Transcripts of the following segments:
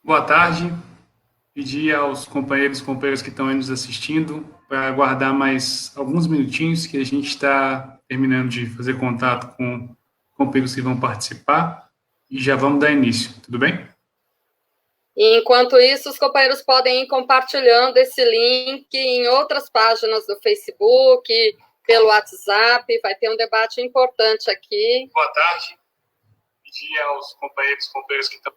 Boa tarde. Pedir aos companheiros e companheiras que estão aí nos assistindo para aguardar mais alguns minutinhos que a gente está terminando de fazer contato com companheiros que vão participar e já vamos dar início, tudo bem? E enquanto isso, os companheiros podem ir compartilhando esse link em outras páginas do Facebook, pelo WhatsApp, vai ter um debate importante aqui. Boa tarde. Pedir aos companheiros e companheiras que estão...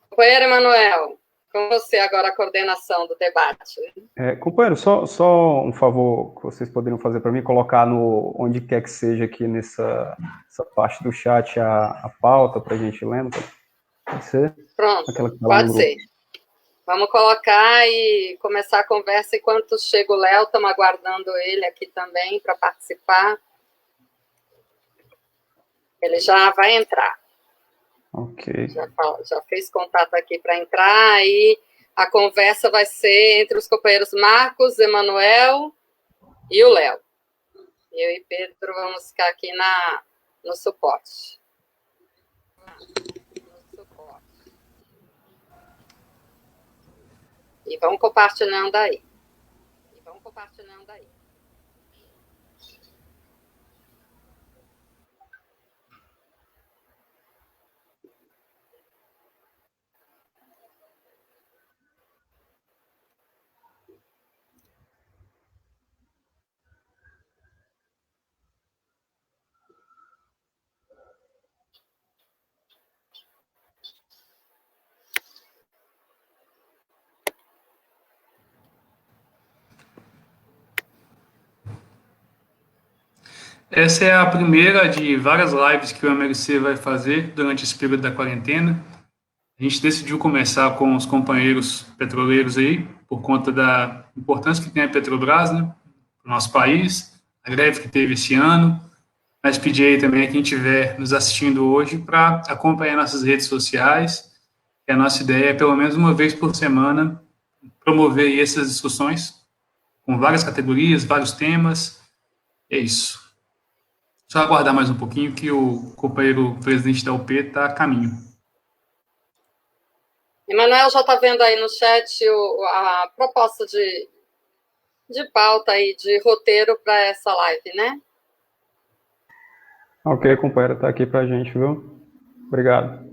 Companheiro Emanuel, com você agora a coordenação do debate. Companheiro, só um favor que vocês poderiam fazer para mim, colocar no onde quer que seja aqui nessa parte do chat a pauta para a gente lendo. Pode ser? Pronto, pode ser. Vamos colocar e começar a conversa enquanto chega o Léo, estamos aguardando ele aqui também para participar. Ele já vai entrar. Ok. Já fez contato aqui para entrar e a conversa vai ser entre os companheiros Marcos, Emanuel e o Léo. Eu e Pedro vamos ficar aqui no suporte. E vamos compartilhando aí. Essa é a primeira de várias lives que o MLC vai fazer durante esse período da quarentena. A gente decidiu começar com os companheiros petroleiros aí, por conta da importância que tem a Petrobras, né, para o nosso país, a greve que teve esse ano, mas pedir aí também a quem estiver nos assistindo hoje para acompanhar nossas redes sociais, que a nossa ideia é, pelo menos uma vez por semana, promover aí essas discussões com várias categorias, vários temas. É isso. Só aguardar mais um pouquinho que o companheiro presidente da UP está a caminho. Emanuel já está vendo aí no chat a proposta de pauta aí, de roteiro para essa live, né? Ok, companheiro, está aqui para a gente, viu? Obrigado.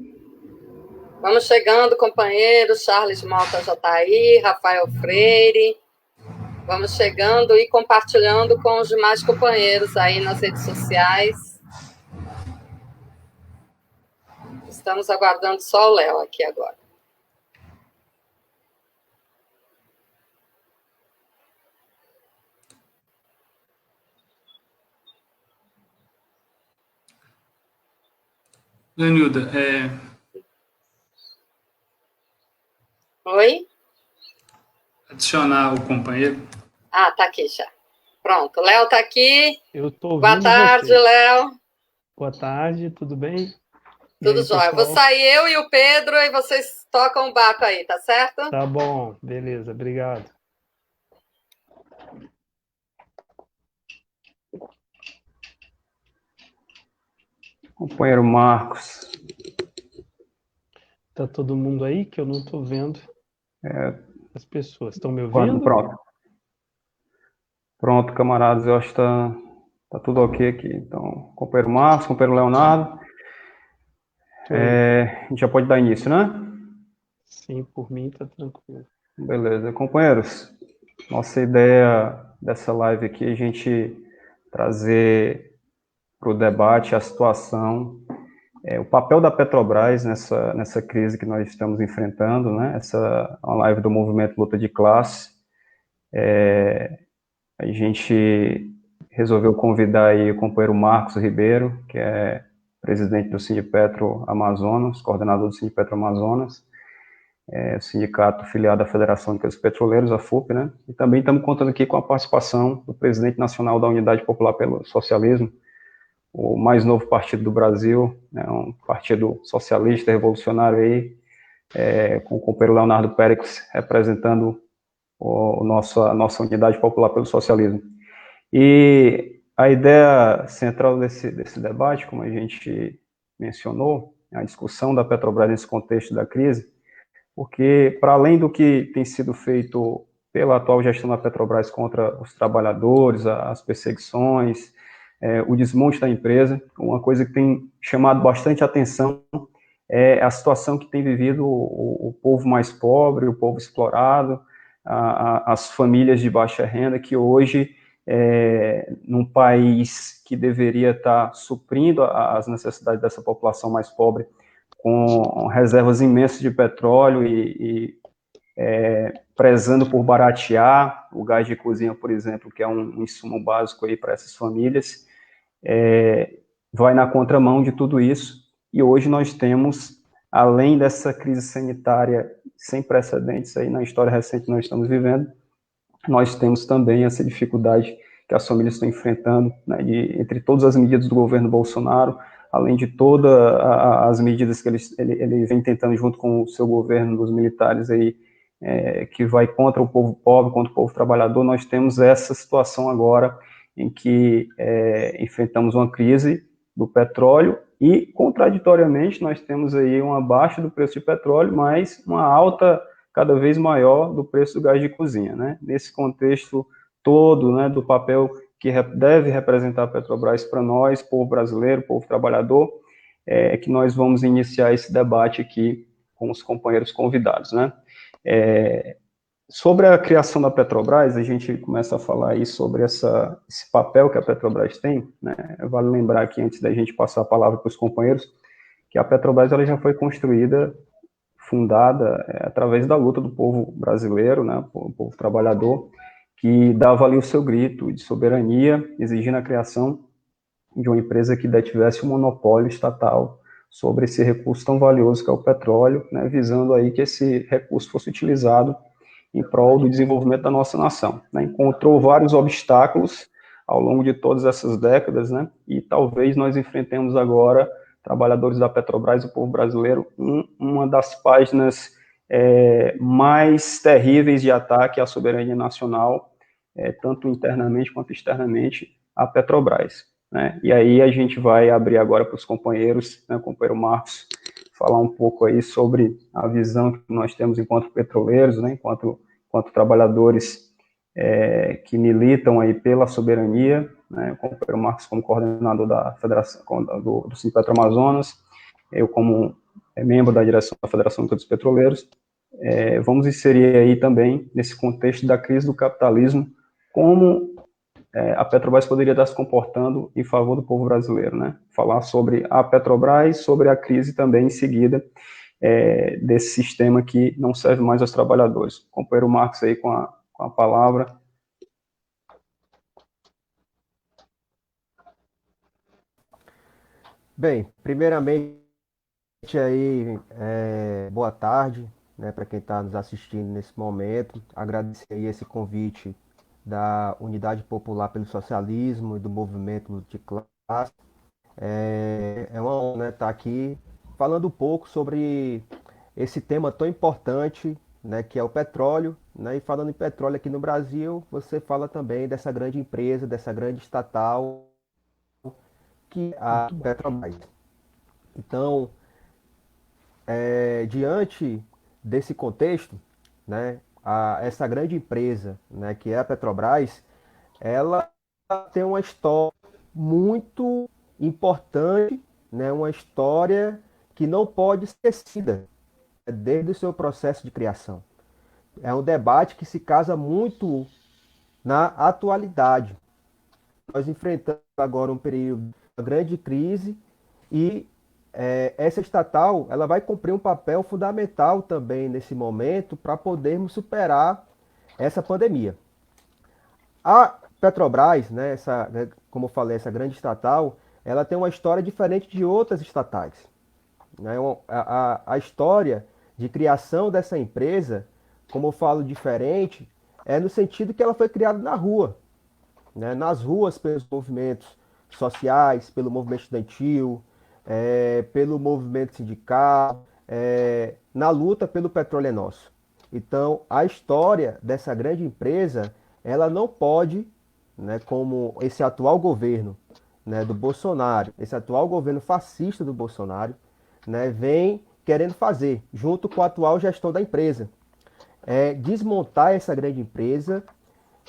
Vamos chegando, companheiros. Charles Mota já está aí, Rafael Freire. Vamos chegando e compartilhando com os demais companheiros aí nas redes sociais. Estamos aguardando só o Léo aqui agora. Lenilda, Oi? Adicionar o companheiro. Ah, tá aqui já. Pronto, Léo tá aqui. Eu tô ouvindo. Boa tarde, você. Léo. Boa tarde, tudo bem? Tudo jóia. Vou sair eu e o Pedro e vocês tocam o barco aí, tá certo? Tá bom, beleza, obrigado. Companheiro Marcos. Tá todo mundo aí que eu não tô vendo as pessoas. Estão me ouvindo? Pronto, camaradas, eu acho que tá tudo ok aqui. Então, companheiro Marcos, companheiro Leonardo. A gente já pode dar início, né? Sim, por mim tá tranquilo. Beleza. Companheiros, nossa ideia dessa live aqui é a gente trazer para o debate a situação, o papel da Petrobras nessa crise que nós estamos enfrentando, né? Essa é uma live do movimento Luta de Classe. A gente resolveu convidar aí o companheiro Marcos Ribeiro, que é presidente do Sindipetro Amazonas, coordenador do Sindipetro Amazonas, o sindicato filiado à Federação de Petroleiros, a FUP, né? E também estamos contando aqui com a participação do presidente nacional da Unidade Popular pelo Socialismo, o mais novo partido do Brasil, né? Um partido socialista, revolucionário aí, com o companheiro Leonardo Pérez representando a nossa Unidade Popular pelo Socialismo. E a ideia central desse debate, como a gente mencionou, a discussão da Petrobras nesse contexto da crise, porque, para além do que tem sido feito pela atual gestão da Petrobras contra os trabalhadores, as perseguições, o desmonte da empresa, uma coisa que tem chamado bastante atenção é a situação que tem vivido o povo mais pobre, o povo explorado, as famílias de baixa renda, que hoje, num país que deveria estar suprindo as necessidades dessa população mais pobre, com reservas imensas de petróleo e prezando por baratear o gás de cozinha, por exemplo, que é um insumo básico aí para essas famílias, vai na contramão de tudo isso. E hoje nós temos, além dessa crise sanitária sem precedentes aí na história recente que nós estamos vivendo, nós temos também essa dificuldade que as famílias estão enfrentando, né, entre todas as medidas do governo Bolsonaro, além de todas as medidas que ele vem tentando junto com o seu governo, dos militares aí, que vai contra o povo pobre, contra o povo trabalhador. Nós temos essa situação agora em que enfrentamos uma crise do petróleo e, contraditoriamente, nós temos aí uma baixa do preço de petróleo, mas uma alta cada vez maior do preço do gás de cozinha, né? Nesse contexto todo, né, do papel que deve representar a Petrobras para nós, povo brasileiro, povo trabalhador, que nós vamos iniciar esse debate aqui com os companheiros convidados, né? Sobre a criação da Petrobras, a gente começa a falar aí sobre esse papel que a Petrobras tem, né? Vale lembrar aqui, antes da gente passar a palavra para os companheiros, que a Petrobras ela já foi construída, fundada através da luta do povo brasileiro, né, o povo trabalhador, que dava ali o seu grito de soberania, exigindo a criação de uma empresa que detivesse um monopólio estatal sobre esse recurso tão valioso que é o petróleo, né, visando aí que esse recurso fosse utilizado em prol do desenvolvimento da nossa nação, né. Encontrou vários obstáculos ao longo de todas essas décadas, né, e talvez nós enfrentemos agora, trabalhadores da Petrobras, o povo brasileiro, uma das páginas mais terríveis de ataque à soberania nacional, tanto internamente quanto externamente, à Petrobras, né. E aí a gente vai abrir agora para os companheiros, né, o companheiro Marcos, falar um pouco aí sobre a visão que nós temos enquanto petroleiros, né, enquanto trabalhadores que militam aí pela soberania, né, o companheiro Marcos como coordenador da Federação do Sinipetro Amazonas, eu como membro da direção da Federação Única dos Petroleiros, vamos inserir aí também, nesse contexto da crise do capitalismo, como a Petrobras poderia estar se comportando em favor do povo brasileiro, né? Falar sobre a Petrobras, sobre a crise também em seguida, desse sistema que não serve mais aos trabalhadores. O companheiro Marcos aí com a palavra. Bem, primeiramente aí, boa tarde, né, para quem está nos assistindo nesse momento. Agradecer aí esse convite da Unidade Popular pelo Socialismo e do Movimento Multiclasse. É uma honra, né, estar aqui falando um pouco sobre esse tema tão importante, né, que é o petróleo, né, e falando em petróleo aqui no Brasil, você fala também dessa grande empresa, dessa grande estatal, que é a Petrobras. Então, diante desse contexto, né, essa grande empresa, né, que é a Petrobras, ela tem uma história muito importante, né, uma história que não pode ser esquecida desde o seu processo de criação. É um debate que se casa muito na atualidade. Nós enfrentamos agora um período de uma grande crise e essa estatal ela vai cumprir um papel fundamental também nesse momento para podermos superar essa pandemia. A Petrobras, né, como eu falei, essa grande estatal, ela tem uma história diferente de outras estatais, né? A história de criação dessa empresa, como eu falo diferente, é no sentido que ela foi criada na rua, né? Nas ruas pelos movimentos sociais, pelo movimento estudantil, pelo movimento sindical, na luta pelo petróleo é nosso. Então, a história dessa grande empresa, ela não pode, né, como esse atual governo, né, do Bolsonaro, esse atual governo fascista do Bolsonaro, né, vem querendo fazer, junto com a atual gestão da empresa, é desmontar essa grande empresa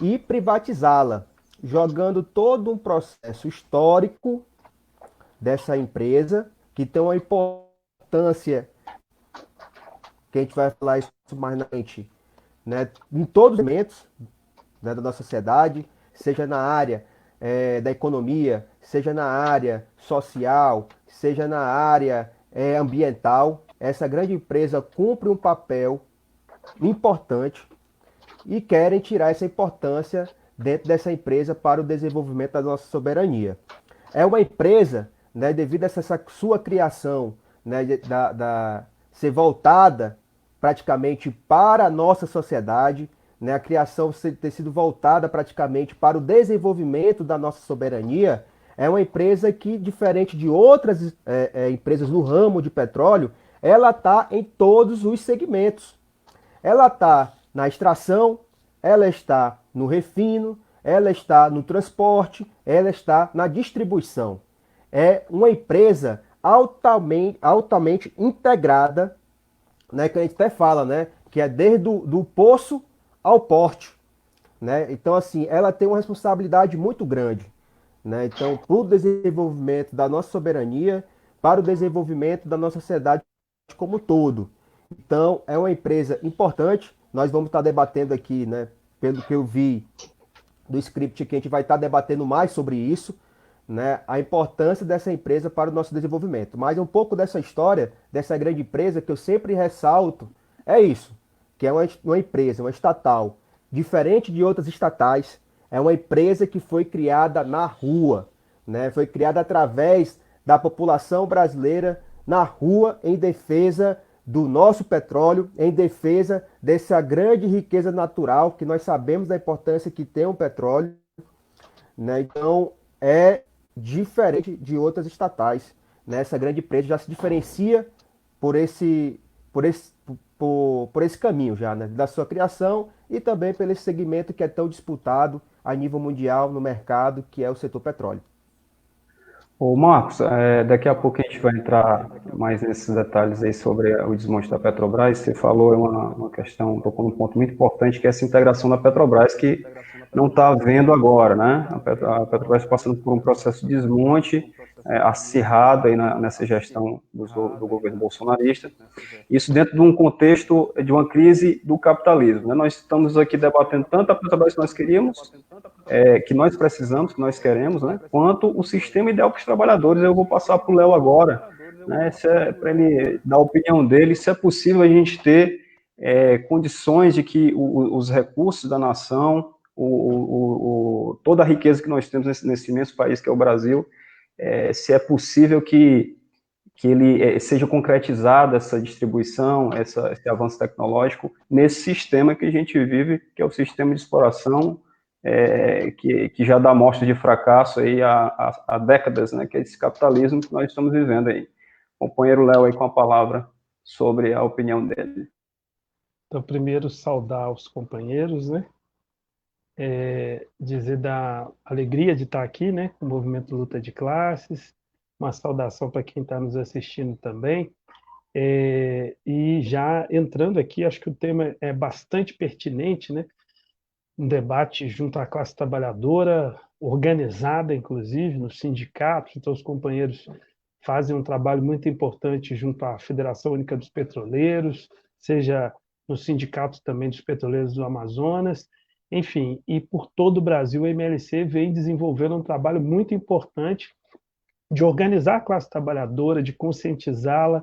e privatizá-la, jogando todo um processo histórico dessa empresa, que tem uma importância, que a gente vai falar isso mais na frente, né, em todos os elementos, né, da nossa sociedade, seja na área da economia, seja na área social, seja na área ambiental. Essa grande empresa cumpre um papel importante e querem tirar essa importância dentro dessa empresa para o desenvolvimento da nossa soberania. É uma empresa, né, devido a essa sua criação, né, ser voltada praticamente para a nossa sociedade, né, a criação ter sido voltada praticamente para o desenvolvimento da nossa soberania, é uma empresa que, diferente de outras empresas no ramo de petróleo, ela está em todos os segmentos. Ela está na extração, ela está no refino, ela está no transporte, ela está na distribuição. É uma empresa altamente integrada, né, que a gente até fala, né, que é desde do poço ao porte, né? Então, assim, ela tem uma responsabilidade muito grande, né? Então, para o desenvolvimento da nossa soberania, para o desenvolvimento da nossa sociedade como um todo. Então, é uma empresa importante. Nós vamos estar debatendo aqui, né? Pelo que eu vi do script, que a gente vai estar debatendo mais sobre isso, né? A importância dessa empresa para o nosso desenvolvimento. Mas um pouco dessa história, dessa grande empresa, que eu sempre ressalto, é isso, que é uma empresa, uma estatal, diferente de outras estatais, é uma empresa que foi criada na rua, né? Foi criada através da população brasileira na rua em defesa do nosso petróleo, em defesa dessa grande riqueza natural, que nós sabemos da importância que tem o petróleo, né? Então, é diferente de outras estatais, né? Essa grande empresa já se diferencia por esse caminho já, né? Da sua criação e também pelo esse segmento que é tão disputado a nível mundial no mercado, que é o setor petróleo. Ô Marcos, daqui a pouco a gente vai entrar mais nesses detalhes aí sobre o desmonte da Petrobras. Você falou uma questão, tocou num ponto muito importante, que é essa integração da Petrobras, que não está havendo agora, né? A Petrobras passando por um processo de desmonte acirrado aí nessa gestão do governo bolsonarista. Isso dentro de um contexto de uma crise do capitalismo, né? Nós estamos aqui debatendo tanto a Petrobras que nós queríamos, que nós precisamos, que nós queremos, né? Quanto o sistema ideal para os trabalhadores. Eu vou passar para o Léo agora, né? Para ele dar a opinião dele, se é possível a gente ter condições de que os recursos da nação, toda a riqueza que nós temos nesse imenso país que é o Brasil, se é possível que ele seja concretizada essa distribuição, esse avanço tecnológico nesse sistema que a gente vive, que é o sistema de exploração, que já dá mostra de fracasso aí há décadas, né, que é esse capitalismo que nós estamos vivendo aí. O companheiro Léo aí com a palavra sobre a opinião dele. Então, primeiro, saudar os companheiros, né? Dizer da alegria de estar aqui, né? Com o movimento Luta de Classes, uma saudação para quem está nos assistindo também. E já entrando aqui, acho que o tema é bastante pertinente, né? Um debate junto à classe trabalhadora, organizada, inclusive, nos sindicatos. Então, os companheiros fazem um trabalho muito importante junto à Federação Única dos Petroleiros, seja nos sindicatos também dos petroleiros do Amazonas, enfim, e por todo o Brasil, a MLC vem desenvolvendo um trabalho muito importante de organizar a classe trabalhadora, de conscientizá-la,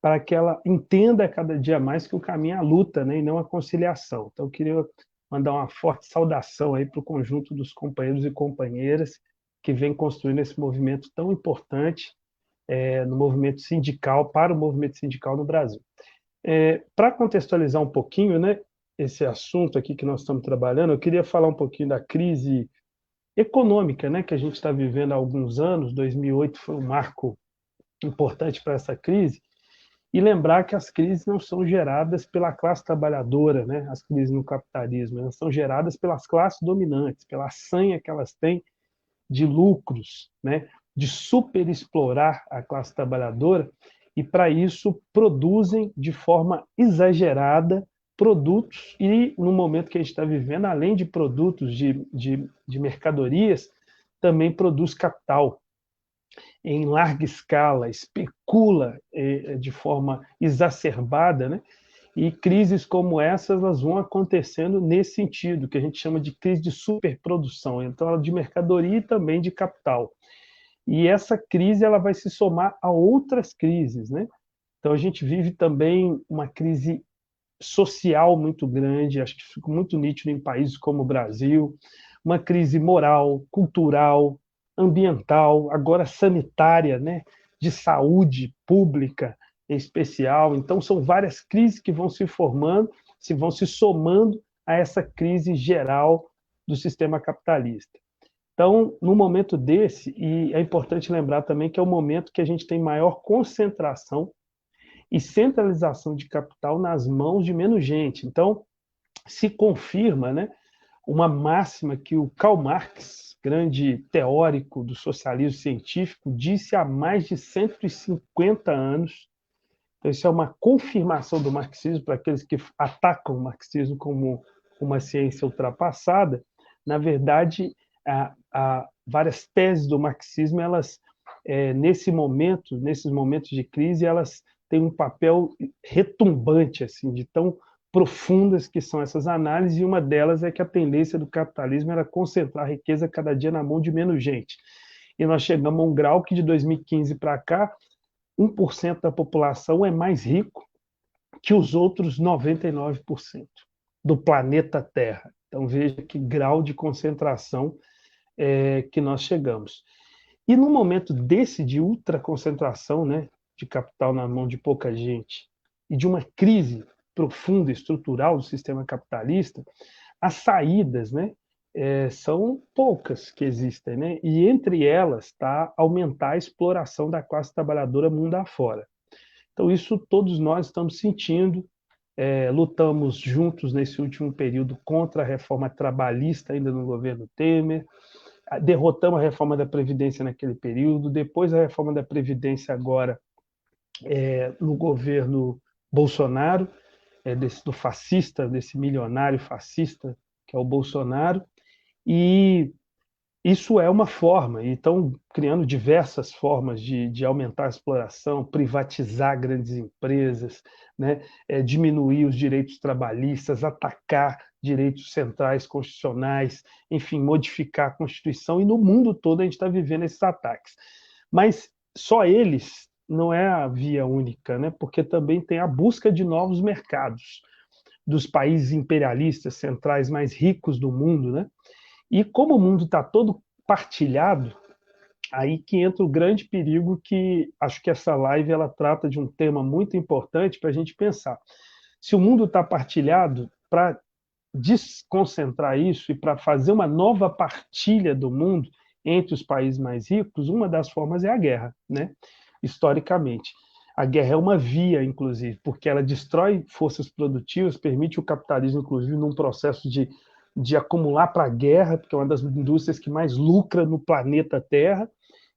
para que ela entenda cada dia mais que o caminho é a luta, né, e não a conciliação. Então, eu queria mandar uma forte saudação aí para o conjunto dos companheiros e companheiras que vem construindo esse movimento tão importante no movimento sindical, para o movimento sindical no Brasil. Para contextualizar um pouquinho, né, esse assunto aqui que nós estamos trabalhando, eu queria falar um pouquinho da crise econômica, né, que a gente está vivendo há alguns anos. 2008 foi um marco importante para essa crise, e lembrar que as crises não são geradas pela classe trabalhadora, né, as crises no capitalismo, elas são geradas pelas classes dominantes, pela sanha que elas têm de lucros, né, de superexplorar a classe trabalhadora e, para isso, produzem de forma exagerada produtos e, no momento que a gente está vivendo, além de produtos de mercadorias, também produz capital em larga escala, especula de forma exacerbada, né? E crises como essas, elas vão acontecendo nesse sentido, que a gente chama de crise de superprodução, então de mercadoria e também de capital. E essa crise ela vai se somar a outras crises, né? Então a gente vive também uma crise social muito grande, acho que fica muito nítido em países como o Brasil, uma crise moral, cultural, ambiental, agora sanitária, né? De saúde pública em especial. Então são várias crises que vão se formando, se vão se somando a essa crise geral do sistema capitalista. Então, no momento desse, e é importante lembrar também que é o momento que a gente tem maior concentração e centralização de capital nas mãos de menos gente. Então, se confirma, né, uma máxima que o Karl Marx, grande teórico do socialismo científico, disse há mais de 150 anos. Então, isso é uma confirmação do marxismo para aqueles que atacam o marxismo como uma ciência ultrapassada. Na verdade, várias teses do marxismo, elas, nesses momentos de crise, elas têm um papel retumbante, assim, de tão profundas que são essas análises, e uma delas é que a tendência do capitalismo era concentrar a riqueza cada dia na mão de menos gente. E nós chegamos a um grau que, de 2015 para cá, 1% da população é mais rico que os outros 99% do planeta Terra. Então, veja que grau de concentração que nós chegamos. E no momento desse de ultraconcentração, né, de capital na mão de pouca gente, e de uma crise profunda, estrutural do sistema capitalista, as saídas, né, são poucas que existem, né? E entre elas está aumentar a exploração da classe trabalhadora mundo afora. Então, isso todos nós estamos sentindo, lutamos juntos nesse último período contra a reforma trabalhista, ainda no governo Temer, derrotamos a reforma da Previdência naquele período, depois a reforma da Previdência agora no governo Bolsonaro, do fascista, desse milionário fascista que é o Bolsonaro, e isso é uma forma, e estão criando diversas formas de aumentar a exploração, privatizar grandes empresas, né? Diminuir os direitos trabalhistas, atacar direitos centrais constitucionais, enfim, modificar a Constituição, e no mundo todo a gente está vivendo esses ataques. Mas só eles não é a via única, né? Porque também tem a busca de novos mercados dos países imperialistas centrais mais ricos do mundo, né? E como o mundo está todo partilhado, aí que entra o grande perigo, que acho que essa live ela trata de um tema muito importante para a gente pensar. Se o mundo está partilhado, para desconcentrar isso e para fazer uma nova partilha do mundo entre os países mais ricos, uma das formas é a guerra, né? Historicamente. A guerra é uma via, inclusive, porque ela destrói forças produtivas, permite o capitalismo, inclusive, num processo de acumular para a guerra, porque é uma das indústrias que mais lucra no planeta Terra,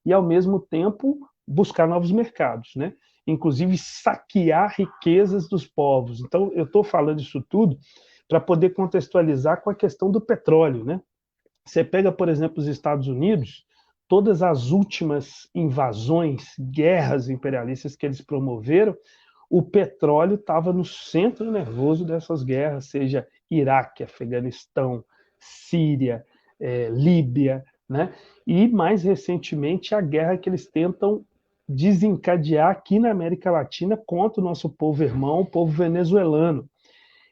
e, ao mesmo tempo, buscar novos mercados, né? Inclusive saquear riquezas dos povos. Então, eu estou falando isso tudo para poder contextualizar com a questão do petróleo, né? Você pega, por exemplo, os Estados Unidos, todas as últimas invasões, guerras imperialistas que eles promoveram, o petróleo estava no centro nervoso dessas guerras, seja Iraque, Afeganistão, Síria, Líbia, né? E, mais recentemente, a guerra que eles tentam desencadear aqui na América Latina contra o nosso povo irmão, o povo venezuelano.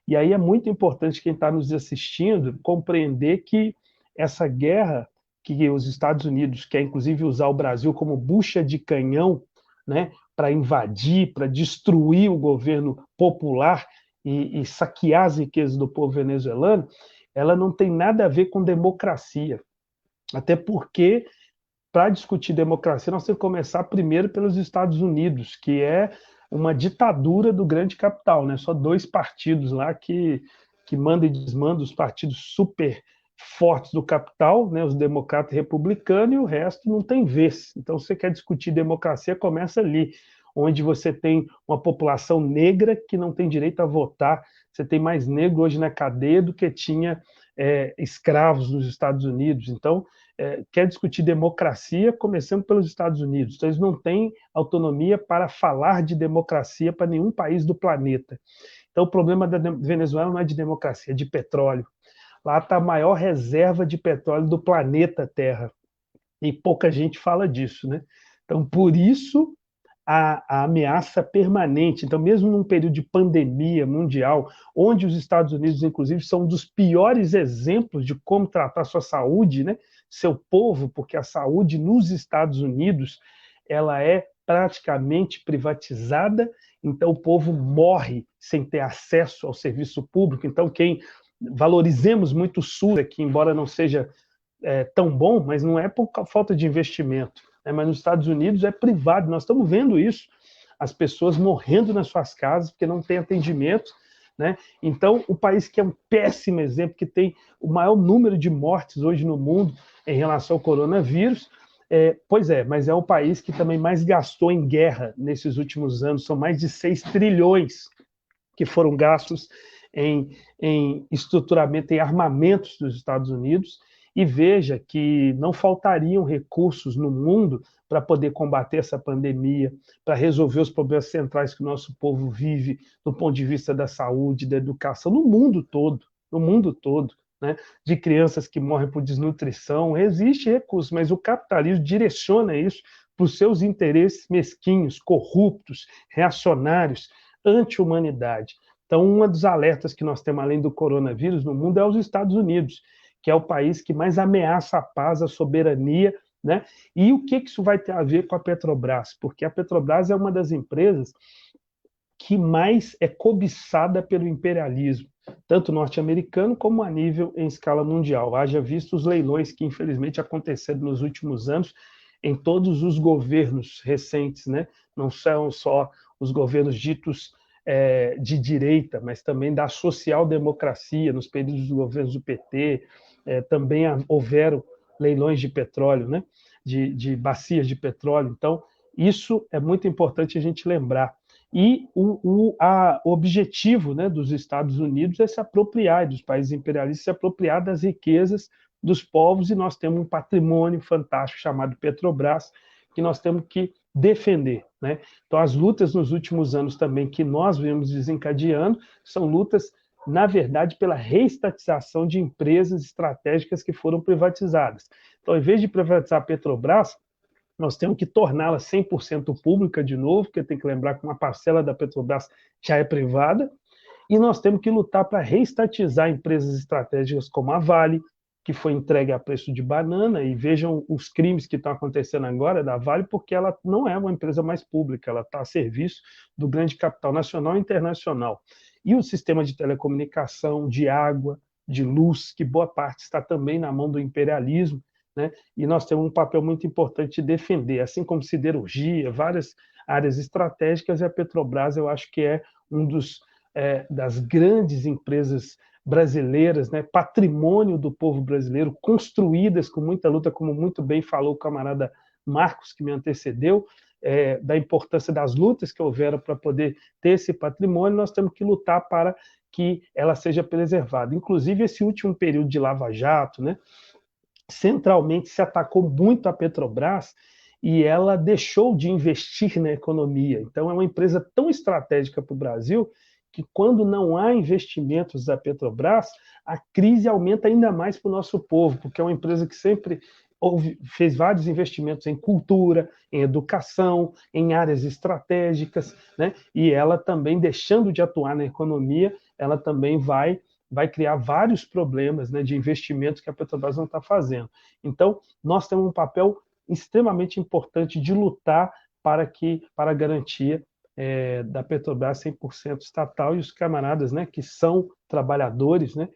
E aí é muito importante quem está nos assistindo compreender que essa guerra que os Estados Unidos quer, inclusive, usar o Brasil como bucha de canhão, né, para invadir, para destruir o governo popular e saquear as riquezas do povo venezuelano, ela não tem nada a ver com democracia. Até porque, para discutir democracia, nós temos que começar primeiro pelos Estados Unidos, que é uma ditadura do grande capital, né? Só 2 partidos lá que mandam e desmandam, os partidos super fortes do capital, né? Os democratas e republicanos, e o resto não tem vez. Então, se você quer discutir democracia, começa ali. onde você tem uma população negra que não tem direito a votar. Você tem mais negro hoje na cadeia do que tinha escravos nos Estados Unidos. Então, quer discutir democracia, começando pelos Estados Unidos. Então, eles não têm autonomia para falar de democracia para nenhum país do planeta. Então, o problema da Venezuela não é de democracia, é de petróleo. Lá está a maior reserva de petróleo do planeta Terra. E pouca gente fala disso, né? Então, por isso, a ameaça permanente. Então, mesmo num período de pandemia mundial, onde os Estados Unidos, inclusive, são um dos piores exemplos de como tratar sua saúde, né? Seu povo, porque a saúde nos Estados Unidos ela é praticamente privatizada, então o povo morre sem ter acesso ao serviço público. Então, valorizemos muito o SUS aqui, embora não seja tão bom, mas não é por falta de investimento. Mas nos Estados Unidos é privado, nós estamos vendo isso, as pessoas morrendo nas suas casas porque não tem atendimento, né? Então, o país que é um péssimo exemplo, que tem o maior número de mortes hoje no mundo em relação ao coronavírus, mas é o país que também mais gastou em guerra nesses últimos anos, são mais de 6 trilhões que foram gastos em estruturamento, em armamentos dos Estados Unidos. E veja que não faltariam recursos no mundo para poder combater essa pandemia, para resolver os problemas centrais que o nosso povo vive do ponto de vista da saúde, da educação, no mundo todo, né? De crianças que morrem por desnutrição. Existe recurso, mas o capitalismo direciona isso para os seus interesses mesquinhos, corruptos, reacionários, anti-humanidade. Então, um dos alertas que nós temos, além do coronavírus, no mundo é os Estados Unidos, que é o país que mais ameaça a paz, a soberania, né? E o que isso vai ter a ver com a Petrobras? Porque a Petrobras é uma das empresas que mais é cobiçada pelo imperialismo, tanto norte-americano como a nível em escala mundial. Haja visto os leilões que, infelizmente, aconteceram nos últimos anos em todos os governos recentes, né? Não são só os governos ditos de direita, mas também da social-democracia, nos períodos dos governos do PT, também houveram leilões de petróleo, né? de bacias de petróleo. Então, isso é muito importante a gente lembrar. E o objetivo, né, dos Estados Unidos é se apropriar, dos países imperialistas, se apropriar das riquezas dos povos, e nós temos um patrimônio fantástico chamado Petrobras, que nós temos que defender, né? Então, as lutas nos últimos anos também que nós vemos desencadeando são lutas, na verdade, pela reestatização de empresas estratégicas que foram privatizadas. Então, em vez de privatizar a Petrobras, nós temos que torná-la 100% pública de novo, porque tem que lembrar que uma parcela da Petrobras já é privada, e nós temos que lutar para reestatizar empresas estratégicas como a Vale, que foi entregue a preço de banana, e vejam os crimes que estão acontecendo agora da Vale, porque ela não é uma empresa mais pública, ela está a serviço do grande capital nacional e internacional. E o sistema de telecomunicação, de água, de luz, que boa parte está também na mão do imperialismo, né? E nós temos um papel muito importante de defender, assim como siderurgia, várias áreas estratégicas, e a Petrobras eu acho que é um das grandes empresas brasileiras, né, patrimônio do povo brasileiro, construídas com muita luta, como muito bem falou o camarada Marcos, que me antecedeu, da importância das lutas que houveram para poder ter esse patrimônio. Nós temos que lutar para que ela seja preservada. Inclusive, esse último período de Lava Jato, né, centralmente se atacou muito a Petrobras e ela deixou de investir na economia. Então, é uma empresa tão estratégica para o Brasil que, quando não há investimentos da Petrobras, a crise aumenta ainda mais para o nosso povo, porque é uma empresa que sempre fez vários investimentos em cultura, em educação, em áreas estratégicas, né? E ela também, deixando de atuar na economia, ela também vai criar vários problemas, né, de investimentos que a Petrobras não está fazendo. Então, nós temos um papel extremamente importante de lutar para a garantia da Petrobras 100% estatal, e os camaradas, né, que são trabalhadores, né,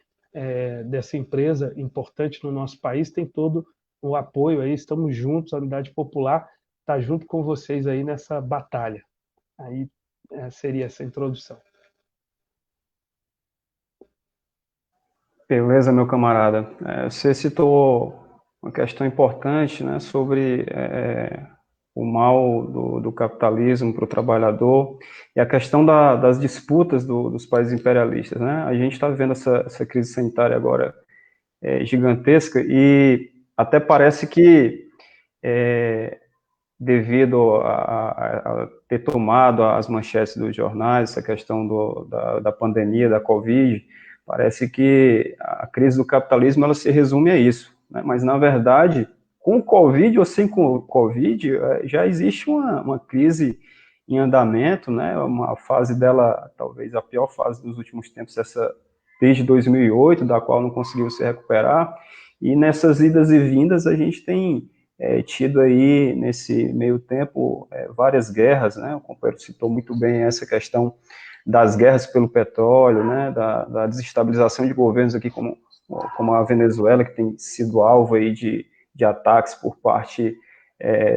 dessa empresa importante no nosso país, tem todo o apoio aí, estamos juntos, a Unidade Popular está junto com vocês aí nessa batalha. Aí seria essa introdução. Beleza, meu camarada. Você citou uma questão importante, né, sobre o mal do capitalismo para o trabalhador, e a questão das disputas dos países imperialistas, né? A gente está vivendo essa crise sanitária agora gigantesca, e até parece que, devido a ter tomado as manchetes dos jornais, essa questão da pandemia, da Covid, parece que a crise do capitalismo ela se resume a isso, né? Mas, na verdade, com o Covid ou sem o Covid, já existe uma crise em andamento, né? Uma fase dela, talvez a pior fase dos últimos tempos, desde 2008, da qual não conseguiu se recuperar, e nessas idas e vindas a gente tem tido aí, nesse meio tempo, várias guerras, né? O companheiro citou muito bem essa questão das guerras pelo petróleo, né? Da desestabilização de governos aqui como a Venezuela, que tem sido alvo aí de ataques por parte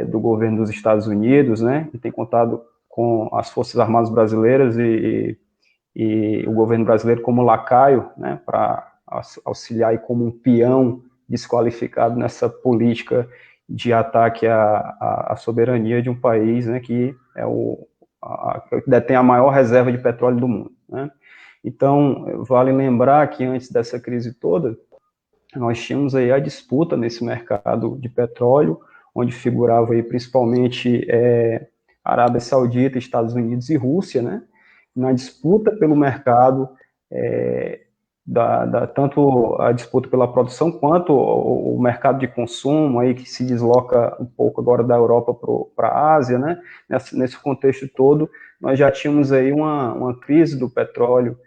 do governo dos Estados Unidos, né? E tem contado com as Forças Armadas brasileiras e o governo brasileiro como lacaio, né? Para auxiliar aí como um peão desqualificado nessa política de ataque à soberania de um país, né, que detém a maior reserva de petróleo do mundo, né? Então, vale lembrar que antes dessa crise toda, nós tínhamos aí a disputa nesse mercado de petróleo, onde figurava aí principalmente Arábia Saudita, Estados Unidos e Rússia, né? Na disputa pelo mercado, tanto a disputa pela produção quanto o mercado de consumo aí que se desloca um pouco agora da Europa para a Ásia, né? Nesse contexto todo, nós já tínhamos aí uma crise do petróleo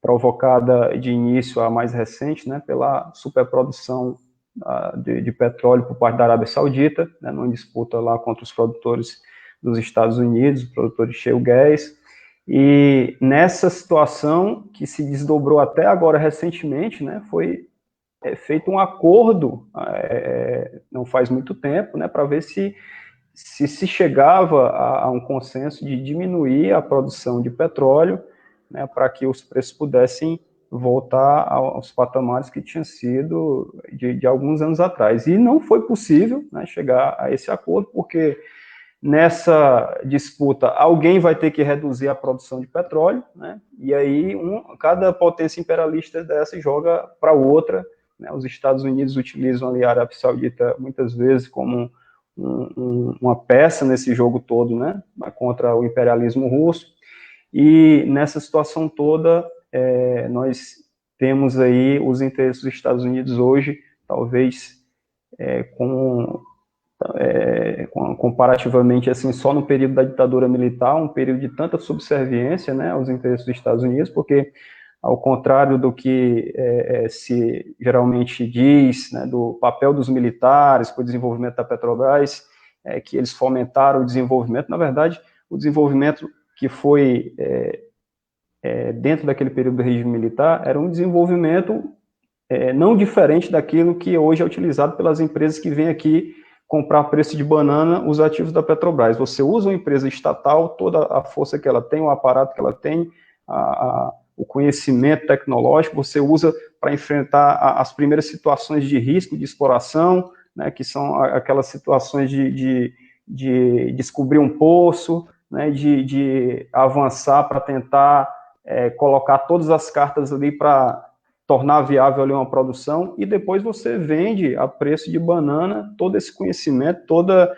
provocada de início a mais recente, né? Pela superprodução de petróleo por parte da Arábia Saudita, né? Numa disputa lá contra os produtores dos Estados Unidos, os produtores de shale gas. E nessa situação, que se desdobrou até agora recentemente, né, foi feito um acordo, não faz muito tempo, né, para ver se chegava a um consenso de diminuir a produção de petróleo, né, para que os preços pudessem voltar aos patamares que tinham sido de alguns anos atrás. E não foi possível, né, chegar a esse acordo, porque nessa disputa, alguém vai ter que reduzir a produção de petróleo, né? E aí cada potência imperialista dessa joga para outra, né? Os Estados Unidos utilizam ali a Arábia Saudita muitas vezes como uma peça nesse jogo todo, né? Contra o imperialismo russo. E nessa situação toda, nós temos aí os interesses dos Estados Unidos hoje, talvez comparativamente assim, só no período da ditadura militar, um período de tanta subserviência, né, aos interesses dos Estados Unidos, porque ao contrário do que se geralmente diz, né, do papel dos militares para o desenvolvimento da Petrobras, que eles fomentaram o desenvolvimento, na verdade, o desenvolvimento que foi dentro daquele período do regime militar era um desenvolvimento não diferente daquilo que hoje é utilizado pelas empresas que vêm aqui comprar a preço de banana os ativos da Petrobras. Você usa uma empresa estatal, toda a força que ela tem, o aparato que ela tem, o conhecimento tecnológico, você usa para enfrentar as primeiras situações de risco de exploração, né, que são aquelas situações de descobrir um poço, né, de avançar para tentar colocar todas as cartas ali para tornar viável ali uma produção, e depois você vende a preço de banana todo esse conhecimento, toda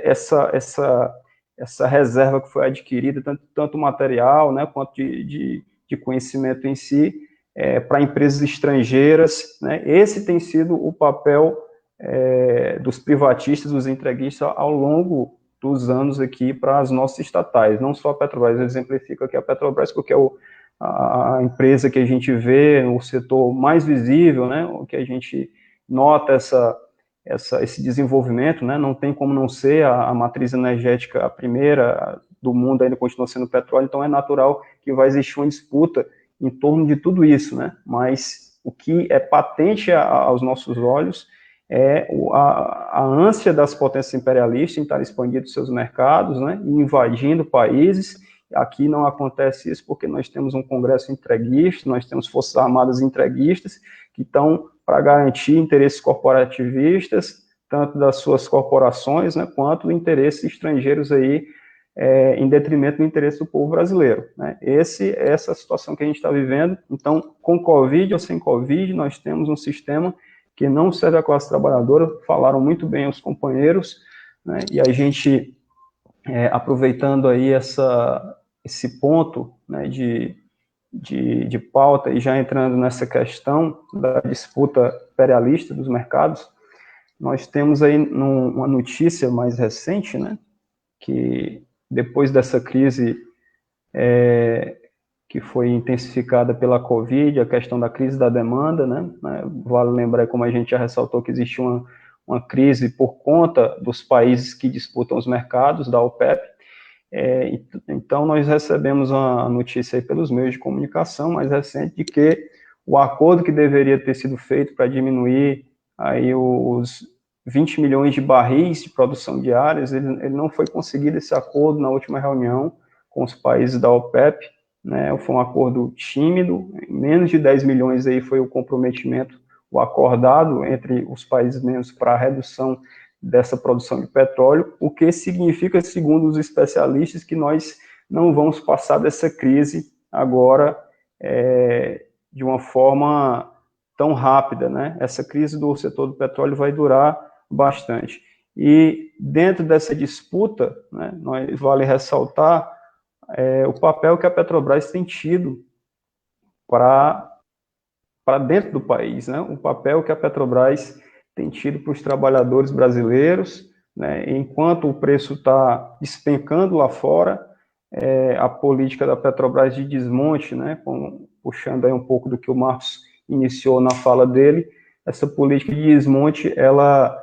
essa reserva que foi adquirida, tanto material, né, quanto de conhecimento em si, para empresas estrangeiras, né? Esse tem sido o papel dos privatistas, dos entreguistas, ao longo dos anos aqui para as nossas estatais, não só a Petrobras. Eu exemplifico aqui a Petrobras porque é a empresa que a gente vê, o setor mais visível, né, o que a gente nota esse desenvolvimento, né, não tem como não ser a matriz energética, a primeira do mundo ainda continua sendo o petróleo, então é natural que vai existir uma disputa em torno de tudo isso, né, mas o que é patente aos nossos olhos é a ânsia das potências imperialistas em estar expandindo seus mercados, né, e invadindo países. Aqui não acontece isso porque nós temos um Congresso entreguista, nós temos Forças Armadas entreguistas que estão para garantir interesses corporativistas, tanto das suas corporações, né, quanto de interesses estrangeiros aí, em detrimento do interesse do povo brasileiro, né? Essa situação que a gente está vivendo. Então, com Covid ou sem Covid, nós temos um sistema que não serve à classe trabalhadora, falaram muito bem os companheiros, né? E a gente, aproveitando aí esse ponto, né, de pauta e já entrando nessa questão da disputa imperialista dos mercados, nós temos aí uma notícia mais recente, né, que depois dessa crise que foi intensificada pela Covid, a questão da crise da demanda, né, vale lembrar, como a gente já ressaltou, que existe uma crise por conta dos países que disputam os mercados da OPEP. Então, nós recebemos uma notícia aí pelos meios de comunicação mais recente de que o acordo que deveria ter sido feito para diminuir aí os 20 milhões de barris de produção diárias, ele não foi conseguido esse acordo na última reunião com os países da OPEP, né? Foi um acordo tímido, menos de 10 milhões aí foi o comprometimento, o acordado entre os países membros para a redução dessa produção de petróleo, o que significa, segundo os especialistas, que nós não vamos passar dessa crise agora de uma forma tão rápida, né? Essa crise do setor do petróleo vai durar bastante. E dentro dessa disputa, né, vale ressaltar o papel que a Petrobras tem tido para dentro do país, né? O papel que a Petrobras tem tido para os trabalhadores brasileiros, né? Enquanto o preço está despencando lá fora, a política da Petrobras de desmonte, né? Puxando aí um pouco do que o Marcos iniciou na fala dele, essa política de desmonte, ela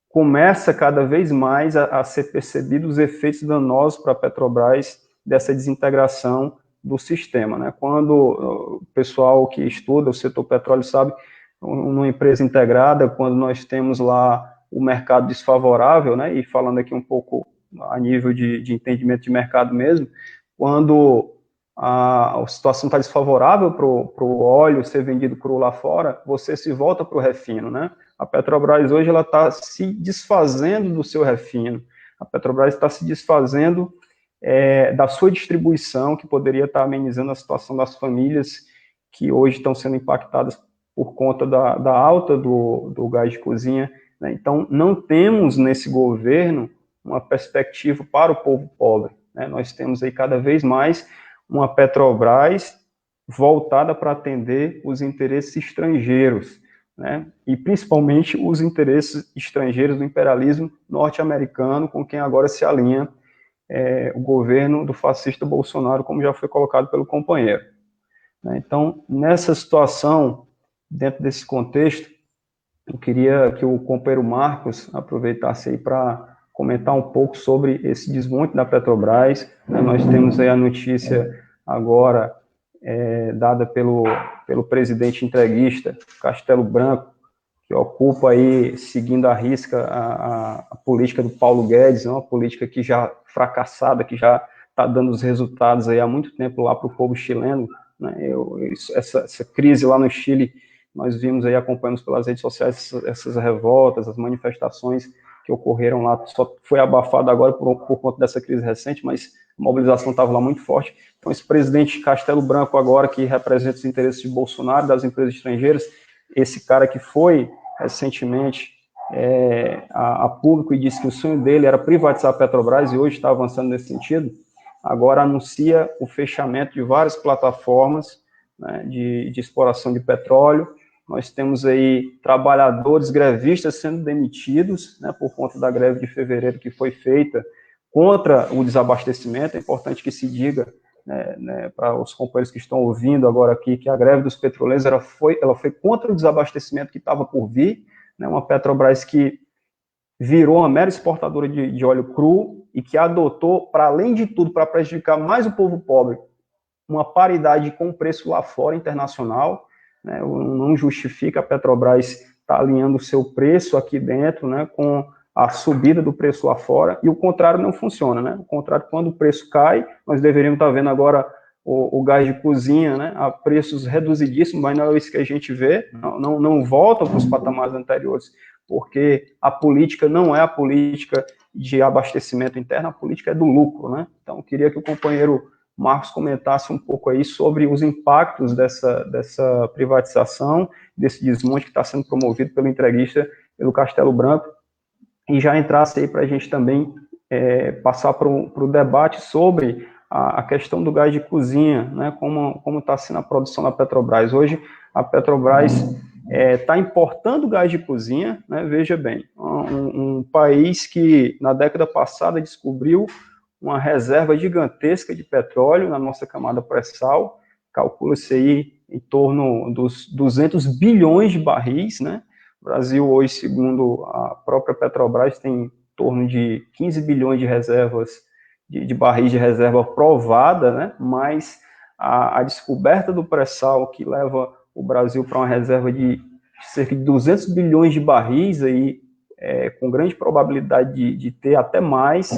começa cada vez mais a ser percebido os efeitos danosos para a Petrobras dessa desintegração do sistema, né? Quando o pessoal que estuda o setor petróleo sabe, numa empresa integrada, quando nós temos lá o mercado desfavorável, né? E falando aqui um pouco a nível de entendimento de mercado mesmo, quando a situação está desfavorável para o óleo ser vendido cru lá fora, você se volta para o refino, né? A Petrobras hoje ela está se desfazendo do seu refino, a Petrobras está se desfazendo da sua distribuição, que poderia estar amenizando a situação das famílias que hoje estão sendo impactadas por conta da alta do gás de cozinha, né? Então, não temos nesse governo uma perspectiva para o povo pobre, né? Nós temos aí cada vez mais uma Petrobras voltada para atender os interesses estrangeiros, né? E principalmente os interesses estrangeiros do imperialismo norte-americano, com quem agora se alinha o governo do fascista Bolsonaro, como já foi colocado pelo companheiro, né? Então, nessa situação, dentro desse contexto, eu queria que o companheiro Marcos aproveitasse aí para comentar um pouco sobre esse desmonte da Petrobras, né? Nós temos aí a notícia agora dada pelo presidente entreguista, Castelo Branco, que ocupa aí, seguindo à risca, a política do Paulo Guedes, uma política que já fracassada, que já está dando os resultados aí há muito tempo lá para o povo chileno, né? Essa crise lá no Chile, nós vimos aí, acompanhamos pelas redes sociais essas revoltas, as manifestações que ocorreram lá, só foi abafado agora por conta dessa crise recente, mas a mobilização estava lá muito forte. Então, esse presidente Castelo Branco agora, que representa os interesses de Bolsonaro, das empresas estrangeiras, esse cara que foi recentemente a público e disse que o sonho dele era privatizar a Petrobras e hoje está avançando nesse sentido, agora anuncia o fechamento de várias plataformas, né, de exploração de petróleo. Nós temos aí trabalhadores grevistas sendo demitidos, né, por conta da greve de fevereiro que foi feita contra o desabastecimento. É importante que se diga, né, para os companheiros que estão ouvindo agora aqui, que a greve dos petroleiros ela foi contra o desabastecimento que estava por vir, né, uma Petrobras que virou uma mera exportadora de óleo cru e que adotou, para além de tudo, para prejudicar mais o povo pobre, uma paridade com o preço lá fora internacional, né? Não justifica a Petrobras estar alinhando o seu preço aqui dentro, né, com a subida do preço lá fora, e o contrário não funciona, né? O contrário, quando o preço cai, nós deveríamos estar vendo agora o gás de cozinha, né, a preços reduzidíssimos, mas não é isso que a gente vê, não volta para os patamares anteriores, porque a política não é a política de abastecimento interno, a política é do lucro, né? Então, eu queria que o companheiro Marcos comentasse um pouco aí sobre os impactos dessa privatização, desse desmonte que está sendo promovido pelo entreguista, pelo Castelo Branco, e já entrasse aí para a gente também passar para o debate sobre a questão do gás de cozinha, né, como está sendo a produção da Petrobras. Hoje, a Petrobras está importando gás de cozinha, né, veja bem, um país que na década passada descobriu uma reserva gigantesca de petróleo na nossa camada pré-sal, calcula-se aí em torno dos 200 bilhões de barris, né? O Brasil hoje, segundo a própria Petrobras, tem em torno de 15 bilhões de reservas, de barris de reserva provada, né? Mas a descoberta do pré-sal, que leva o Brasil para uma reserva de cerca de 200 bilhões de barris, aí, com grande probabilidade de ter até mais,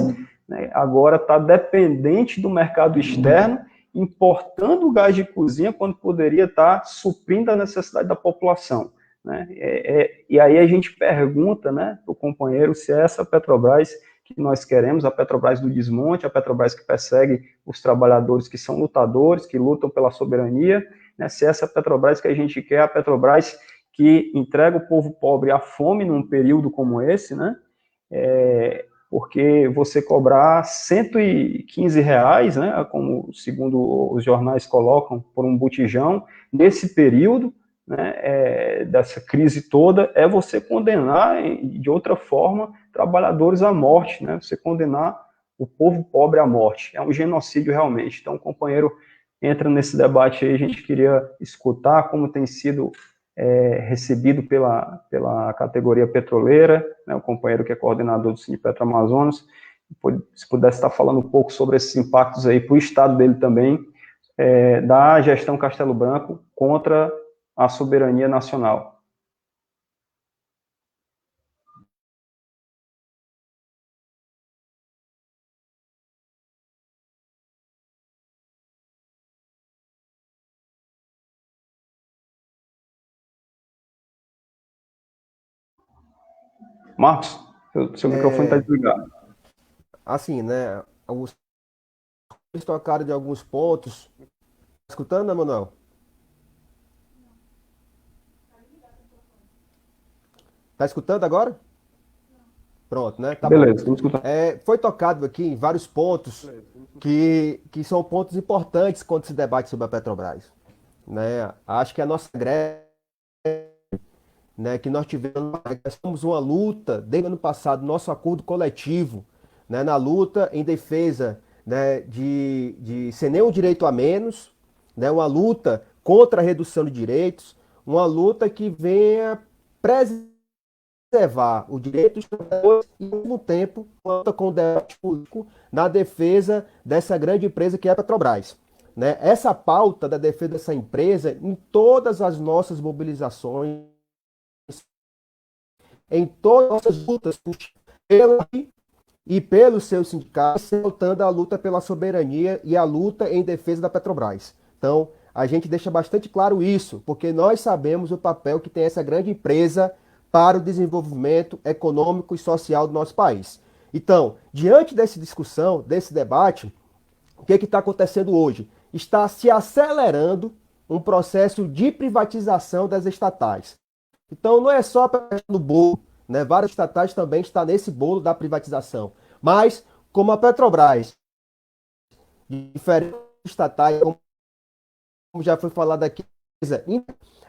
né? Agora está dependente do mercado externo, importando o gás de cozinha quando poderia estar suprindo a necessidade da população, né? E aí a gente pergunta, né, para o companheiro se é essa Petrobras que nós queremos, a Petrobras do desmonte, a Petrobras que persegue os trabalhadores que são lutadores, que lutam pela soberania, né, se é essa Petrobras que a gente quer, a Petrobras que entrega o povo pobre à fome num período como esse, né? Porque você cobrar R$ 115, né, como segundo os jornais colocam, por um botijão, nesse período, né, dessa crise toda, é você condenar, de outra forma, trabalhadores à morte, né, você condenar o povo pobre à morte. É um genocídio realmente. Então, o companheiro entra nesse debate aí, a gente queria escutar como tem sido recebido pela categoria petroleira, né, o companheiro que é coordenador do Sinipetro Amazonas, se pudesse estar falando um pouco sobre esses impactos aí para o estado dele também, da gestão Castelo Branco contra a soberania nacional. Marcos, seu microfone está desligado. Assim, né? Eles tocaram de alguns pontos. Tá escutando, né, Manuel? Tá escutando agora? Pronto, né? Tá Beleza, bom. estamos escutando. Foi tocado aqui em vários pontos que são pontos importantes quando se debate sobre a Petrobras, né? Acho que a nossa greve, né, que nós tivemos uma luta desde o ano passado, nosso acordo coletivo, né, na luta em defesa, né, de sem nenhum direito a menos, né, uma luta contra a redução de direitos, uma luta que venha preservar o direito dos trabalhadores e, ao mesmo tempo, uma luta com o debate público na defesa dessa grande empresa que é a Petrobras. Né? Essa pauta da defesa dessa empresa, em todas as nossas mobilizações, em todas as nossas lutas e pelos seus sindicatos, voltando à luta pela soberania e a luta em defesa da Petrobras. Então, a gente deixa bastante claro isso, porque nós sabemos o papel que tem essa grande empresa para o desenvolvimento econômico e social do nosso país. Então, diante dessa discussão, desse debate, o que está acontecendo hoje? Está se acelerando um processo de privatização das estatais. Então, não é só no bolo, né? Várias estatais também estão nesse bolo da privatização. Mas, como a Petrobras, diferente estatais, como já foi falado aqui,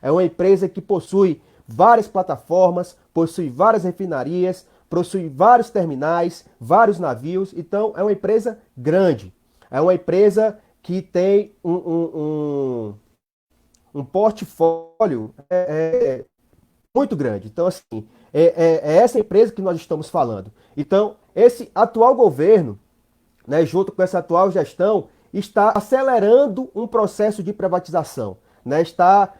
é uma empresa que possui várias plataformas, possui várias refinarias, possui vários terminais, vários navios. Então, é uma empresa grande. É uma empresa que tem um portfólio muito grande. Então, assim, é essa empresa que nós estamos falando. Então, esse atual governo, né, junto com essa atual gestão, está acelerando um processo de privatização. Né, está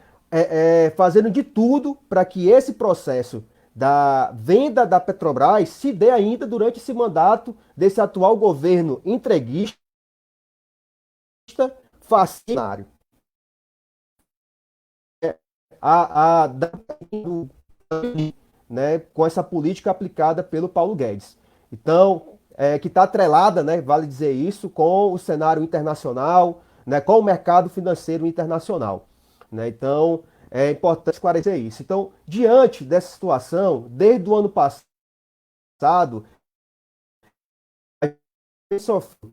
fazendo de tudo para que esse processo da venda da Petrobras se dê ainda durante esse mandato desse atual governo entreguista, fascinário. Né, com essa política aplicada pelo Paulo Guedes. Então, que está atrelada, né, vale dizer isso, com o cenário internacional, né, com o mercado financeiro internacional. Né? Então, é importante esclarecer isso. Então, diante dessa situação, desde o ano passado, a gente sofreu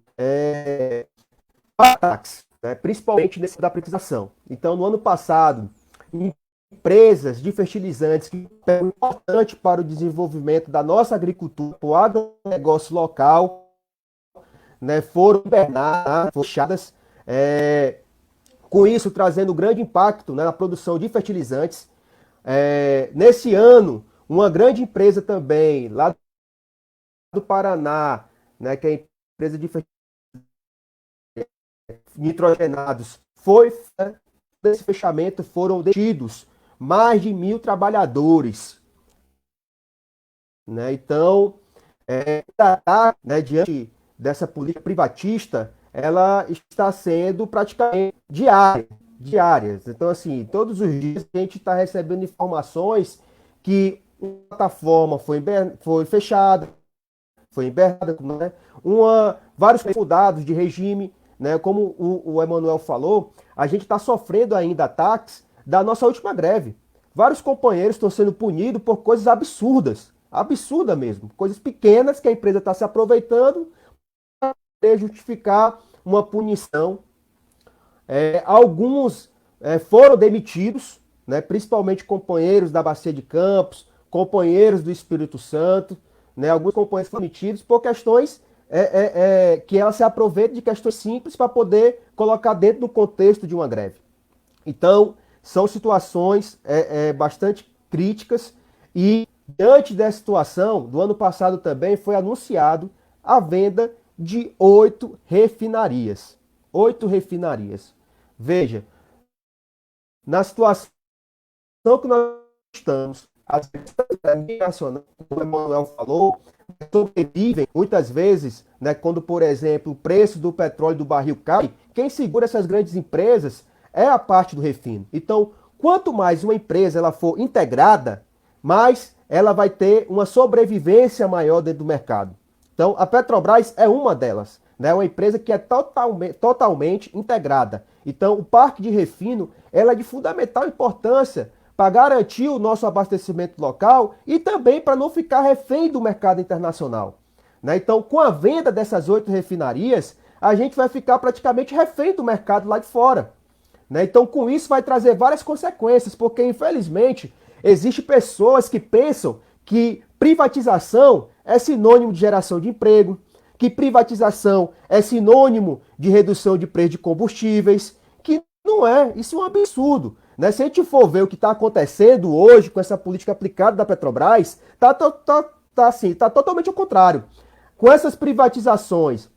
ataques, né, principalmente nesse da privatização. Então, no ano passado, empresas de fertilizantes que é importante para o desenvolvimento da nossa agricultura, o agronegócio local, né, foram hibernadas, fechadas, com isso trazendo grande impacto, né, na produção de fertilizantes. Nesse ano, uma grande empresa também, lá do Paraná, né, que é a empresa de nitrogenados, desse fechamento foram detidos mais de 1.000 trabalhadores. Né? Então, né, diante dessa política privatista, ela está sendo praticamente diárias. Então, assim, todos os dias a gente está recebendo informações que uma plataforma foi fechada, foi hibernada, né? Vários mudados de regime, né? Como o Emanuel falou, a gente está sofrendo ainda ataques da nossa última greve. Vários companheiros estão sendo punidos por coisas absurdas mesmo, coisas pequenas que a empresa está se aproveitando para justificar uma punição. Alguns foram demitidos, né, principalmente companheiros da Bacia de Campos, companheiros do Espírito Santo, né, alguns companheiros foram demitidos por questões que ela se aproveita de questões simples para poder colocar dentro do contexto de uma greve. Então, são situações bastante críticas e, diante dessa situação, do ano passado também foi anunciado a venda de 8 refinarias. 8 refinarias. Veja, na situação que nós estamos, as nacionais, como o Emanuel falou, sobrevivem muitas vezes, né, quando, por exemplo, o preço do petróleo do barril cai, quem segura essas grandes empresas é a parte do refino. Então, quanto mais uma empresa ela for integrada, mais ela vai ter uma sobrevivência maior dentro do mercado. Então, a Petrobras é uma delas, né? Uma empresa que é totalmente integrada. Então, o parque de refino ela é de fundamental importância para garantir o nosso abastecimento local e também para não ficar refém do mercado internacional. Né? Então, com a venda dessas 8 refinarias, a gente vai ficar praticamente refém do mercado lá de fora. Né? Então, com isso, vai trazer várias consequências, porque, infelizmente, existem pessoas que pensam que privatização é sinônimo de geração de emprego, que privatização é sinônimo de redução de preço de combustíveis, que não é. Isso é um absurdo. Né? Se a gente for ver o que está acontecendo hoje com essa política aplicada da Petrobras, tá totalmente ao contrário. Com essas privatizações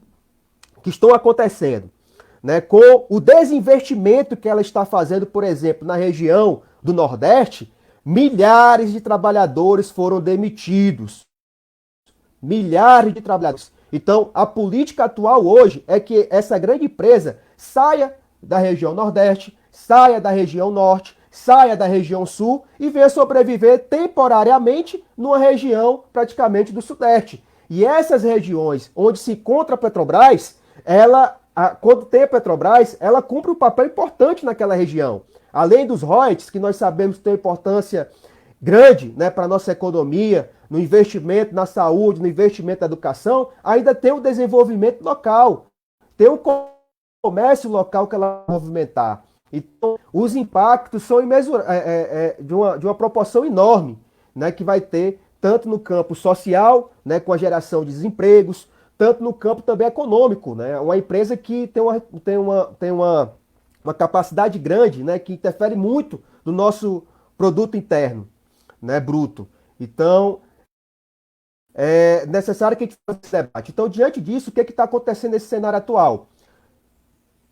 que estão acontecendo, né, com o desinvestimento que ela está fazendo, por exemplo, na região do Nordeste, milhares de trabalhadores foram demitidos. Milhares de trabalhadores. Então, a política atual hoje é que essa grande empresa saia da região Nordeste, saia da região Norte, saia da região Sul e venha sobreviver temporariamente numa região praticamente do Sudeste. E essas regiões onde se encontra a Petrobras, quando tem a Petrobras, ela cumpre um papel importante naquela região. Além dos royalties, que nós sabemos que tem importância grande, né, para a nossa economia, no investimento na saúde, no investimento na educação, ainda tem o desenvolvimento local, tem o comércio local que ela vai movimentar. Então, os impactos são de uma proporção enorme, né, que vai ter tanto no campo social, né, com a geração de desempregos, tanto no campo também econômico, né, uma empresa que tem uma capacidade grande, né, que interfere muito no nosso produto interno, né, bruto. Então, é necessário que a gente faça esse debate. Então, diante disso, o que está acontecendo nesse cenário atual?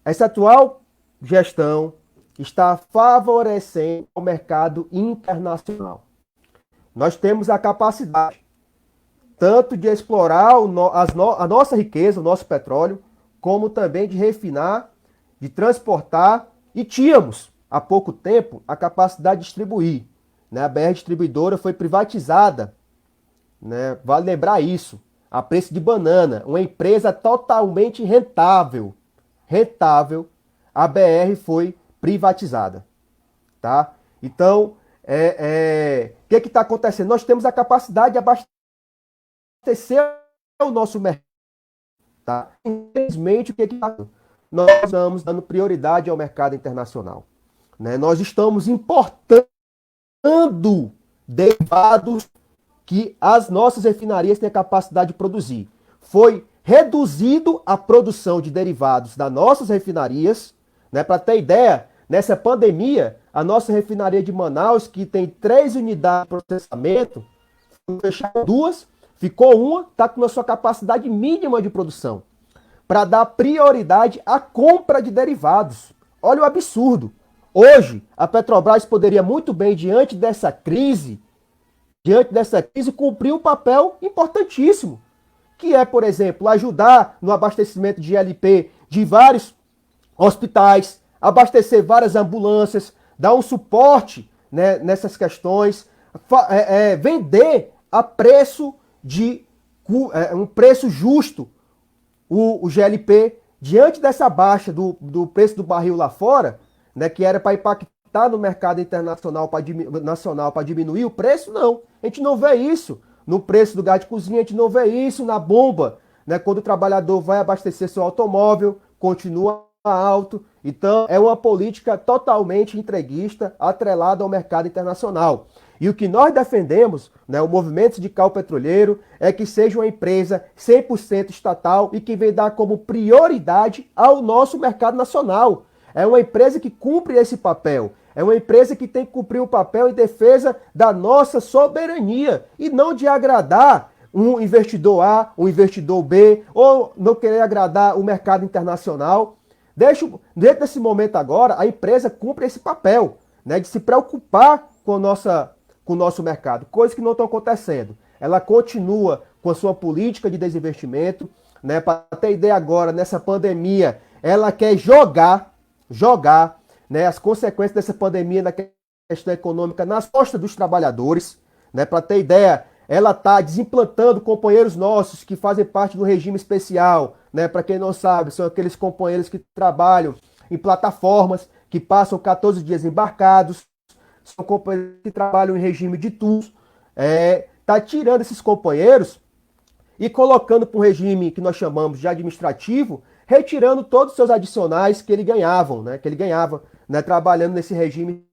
Essa atual gestão está favorecendo o mercado internacional. Nós temos a capacidade tanto de explorar a nossa riqueza, o nosso petróleo, como também de refinar, de transportar e tínhamos, há pouco tempo, a capacidade de distribuir. Né? A BR Distribuidora foi privatizada, né? Vale lembrar isso, a preço de banana, uma empresa totalmente rentável, a BR foi privatizada. Tá? Então, o que está acontecendo? Nós temos a capacidade de abastecer o nosso mercado. Tá? Infelizmente, o que está acontecendo? Nós estamos dando prioridade ao mercado internacional. Né? Nós estamos importando derivados que as nossas refinarias têm a capacidade de produzir. Foi reduzido a produção de derivados das nossas refinarias. Né? Para ter ideia, nessa pandemia, a nossa refinaria de Manaus, que tem 3 unidades de processamento, fechou 2, ficou uma, está com a sua capacidade mínima de produção, para dar prioridade à compra de derivados. Olha o absurdo. Hoje, a Petrobras poderia muito bem, diante dessa crise, cumprir um papel importantíssimo, que é, por exemplo, ajudar no abastecimento de LP de vários hospitais, abastecer várias ambulâncias, dar um suporte, né, nessas questões, vender a preço um preço justo o GLP, diante dessa baixa do preço do barril lá fora, né, que era para impactar no mercado internacional, nacional, para diminuir o preço, não. A gente não vê isso no preço do gás de cozinha, a gente não vê isso na bomba, né, quando o trabalhador vai abastecer seu automóvel, continua alto. Então, é uma política totalmente entreguista, atrelada ao mercado internacional. E o que nós defendemos, né, o Movimento Sindical Petroleiro, é que seja uma empresa 100% estatal e que vem dar como prioridade ao nosso mercado nacional. É uma empresa que cumpre esse papel. É uma empresa que tem que cumprir o papel em defesa da nossa soberania e não de agradar um investidor A, um investidor B, ou não querer agradar o mercado internacional. Dentro desse momento agora, a empresa cumpre esse papel, né, de se preocupar com o nosso mercado, coisas que não estão acontecendo. Ela continua com a sua política de desinvestimento, né? Para ter ideia agora, nessa pandemia, ela quer jogar, né, as consequências dessa pandemia na questão econômica nas costas dos trabalhadores, né? Para ter ideia, ela está desimplantando companheiros nossos que fazem parte do regime especial, né? Para quem não sabe, são aqueles companheiros que trabalham em plataformas, que passam 14 dias embarcados, são companheiros que trabalham em regime de turnos, está tirando esses companheiros e colocando para um regime que nós chamamos de administrativo, retirando todos os seus adicionais que ele ganhava, né, trabalhando nesse regime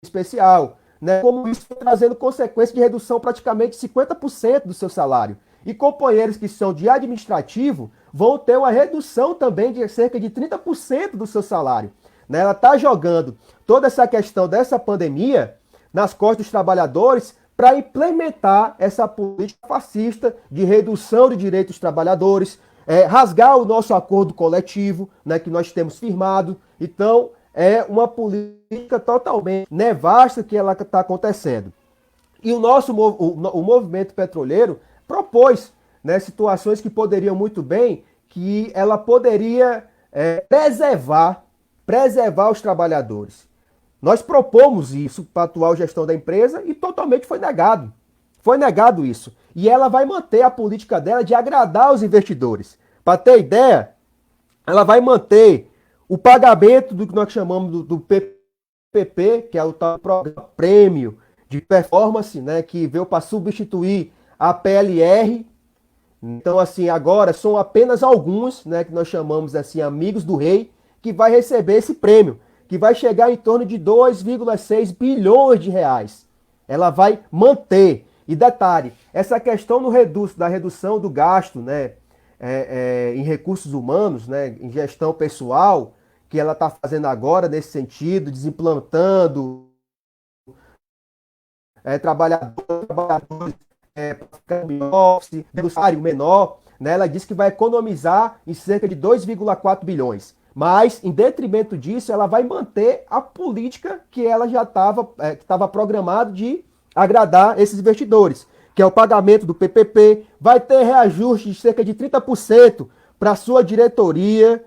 especial. Né, como isso trazendo consequência de redução praticamente de 50% do seu salário. E companheiros que são de administrativo vão ter uma redução também de cerca de 30% do seu salário. Né, ela está jogando toda essa questão dessa pandemia nas costas dos trabalhadores para implementar essa política fascista de redução de direitos dos trabalhadores, rasgar o nosso acordo coletivo, né, que nós temos firmado. Então, é uma política totalmente nevasta que ela está acontecendo. E o movimento petroleiro propôs, né, situações que poderiam muito bem, que ela poderia preservar os trabalhadores. Nós propomos isso para a atual gestão da empresa e totalmente foi negado. Foi negado isso. E ela vai manter a política dela de agradar os investidores. Para ter ideia, ela vai manter o pagamento do que nós chamamos do PPP, que é o tal programa prêmio de performance, né, que veio para substituir a PLR. Então, assim, agora são apenas alguns, né, que nós chamamos assim, amigos do rei, que vai receber esse prêmio, que vai chegar em torno de 2,6 bilhões de reais. Ela vai manter. E detalhe, essa questão da redução do gasto, né, em recursos humanos, né, em gestão pessoal, que ela está fazendo agora nesse sentido, desimplantando trabalhadores em office, salário menor, né, ela disse que vai economizar em cerca de 2,4 bilhões. Mas, em detrimento disso, ela vai manter a política que ela já estava programada de agradar esses investidores, que é o pagamento do PPP, vai ter reajuste de cerca de 30% para a sua diretoria,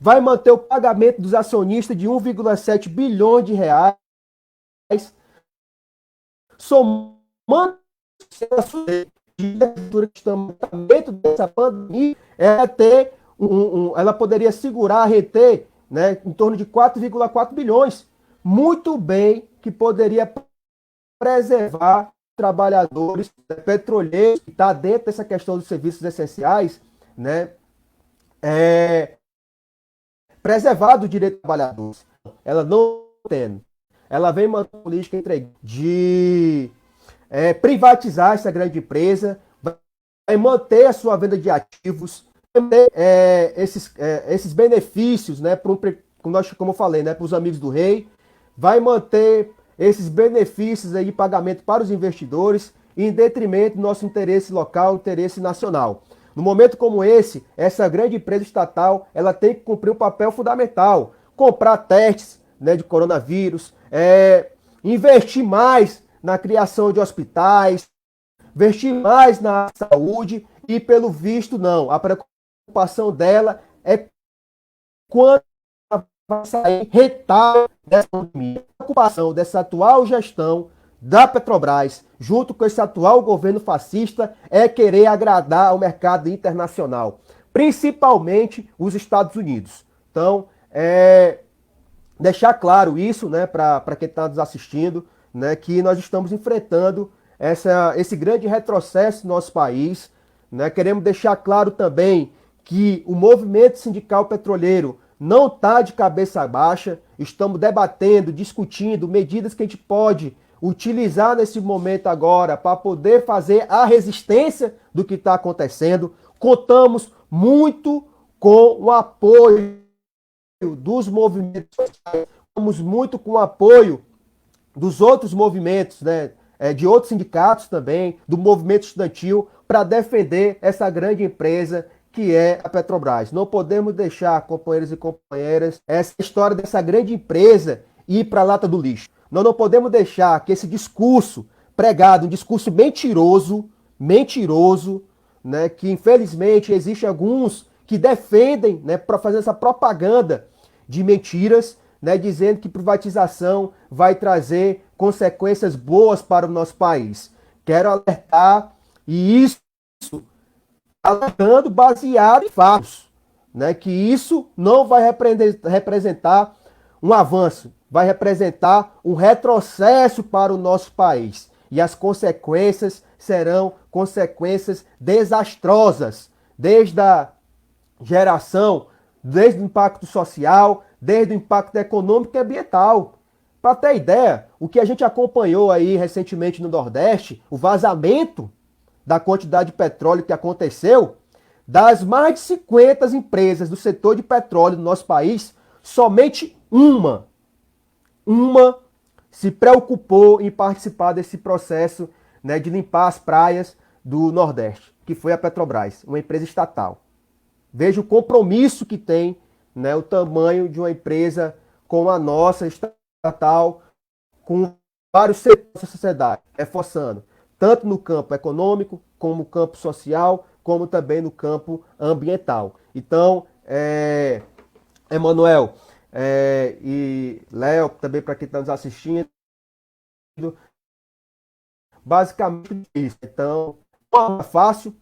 vai manter o pagamento dos acionistas de 1,7 bilhões de reais, somando durante dessa pandemia, ela poderia segurar, reter, né, em torno de 4,4 bilhões. Muito bem que poderia preservar trabalhadores petroleiros, que está dentro dessa questão dos serviços essenciais, né, preservado o direito dos trabalhadores. Ela não tem. Ela vem mantendo a política de privatizar essa grande empresa, vai manter a sua venda de ativos, manter, esses benefícios, né, como eu falei, né, para os amigos do rei, vai manter esses benefícios aí de pagamento para os investidores, em detrimento do nosso interesse local, interesse nacional. No momento como esse, essa grande empresa estatal, ela tem que cumprir um papel fundamental, comprar testes, né, de coronavírus, investir mais na criação de hospitais, investir mais na saúde e, pelo visto, não. A preocupação dela é quando vai sair rentável dessa pandemia. A preocupação dessa atual gestão da Petrobras, junto com esse atual governo fascista, é querer agradar ao mercado internacional, principalmente os Estados Unidos. Então, deixar claro isso, né, para quem está nos assistindo, né, que nós estamos enfrentando esse grande retrocesso no nosso país, né? Queremos deixar claro também que o movimento sindical petroleiro não está de cabeça baixa. Estamos debatendo, discutindo medidas que a gente pode utilizar nesse momento agora para poder fazer a resistência do que está acontecendo. Contamos muito com o apoio dos movimentos sociais, contamos muito com o apoio dos outros movimentos, né, de outros sindicatos também, do movimento estudantil, para defender essa grande empresa que é a Petrobras. Não podemos deixar, companheiros e companheiras, essa história dessa grande empresa ir para a lata do lixo. Nós não podemos deixar que esse discurso pregado, um discurso mentiroso, né, que infelizmente existem alguns que defendem, né, para fazer essa propaganda de mentiras, né, dizendo que privatização vai trazer consequências boas para o nosso país. Quero alertar, e isso alertando baseado em fatos, né, que isso não vai representar um avanço, vai representar um retrocesso para o nosso país. E as consequências serão consequências desastrosas, desde a geração, desde o impacto social, desde o impacto econômico e ambiental. Para ter ideia, o que a gente acompanhou aí recentemente no Nordeste, o vazamento da quantidade de petróleo que aconteceu, das mais de 50 empresas do setor de petróleo do nosso país, somente uma se preocupou em participar desse processo, né, de limpar as praias do Nordeste, que foi a Petrobras, uma empresa estatal. Veja o compromisso que tem, né, o tamanho de uma empresa com a nossa estatal, com vários setores da sociedade, reforçando, tanto no campo econômico, como no campo social, como também no campo ambiental. Então, Emanuel e Léo, também para quem está nos assistindo, basicamente isso. Então, não é fácil,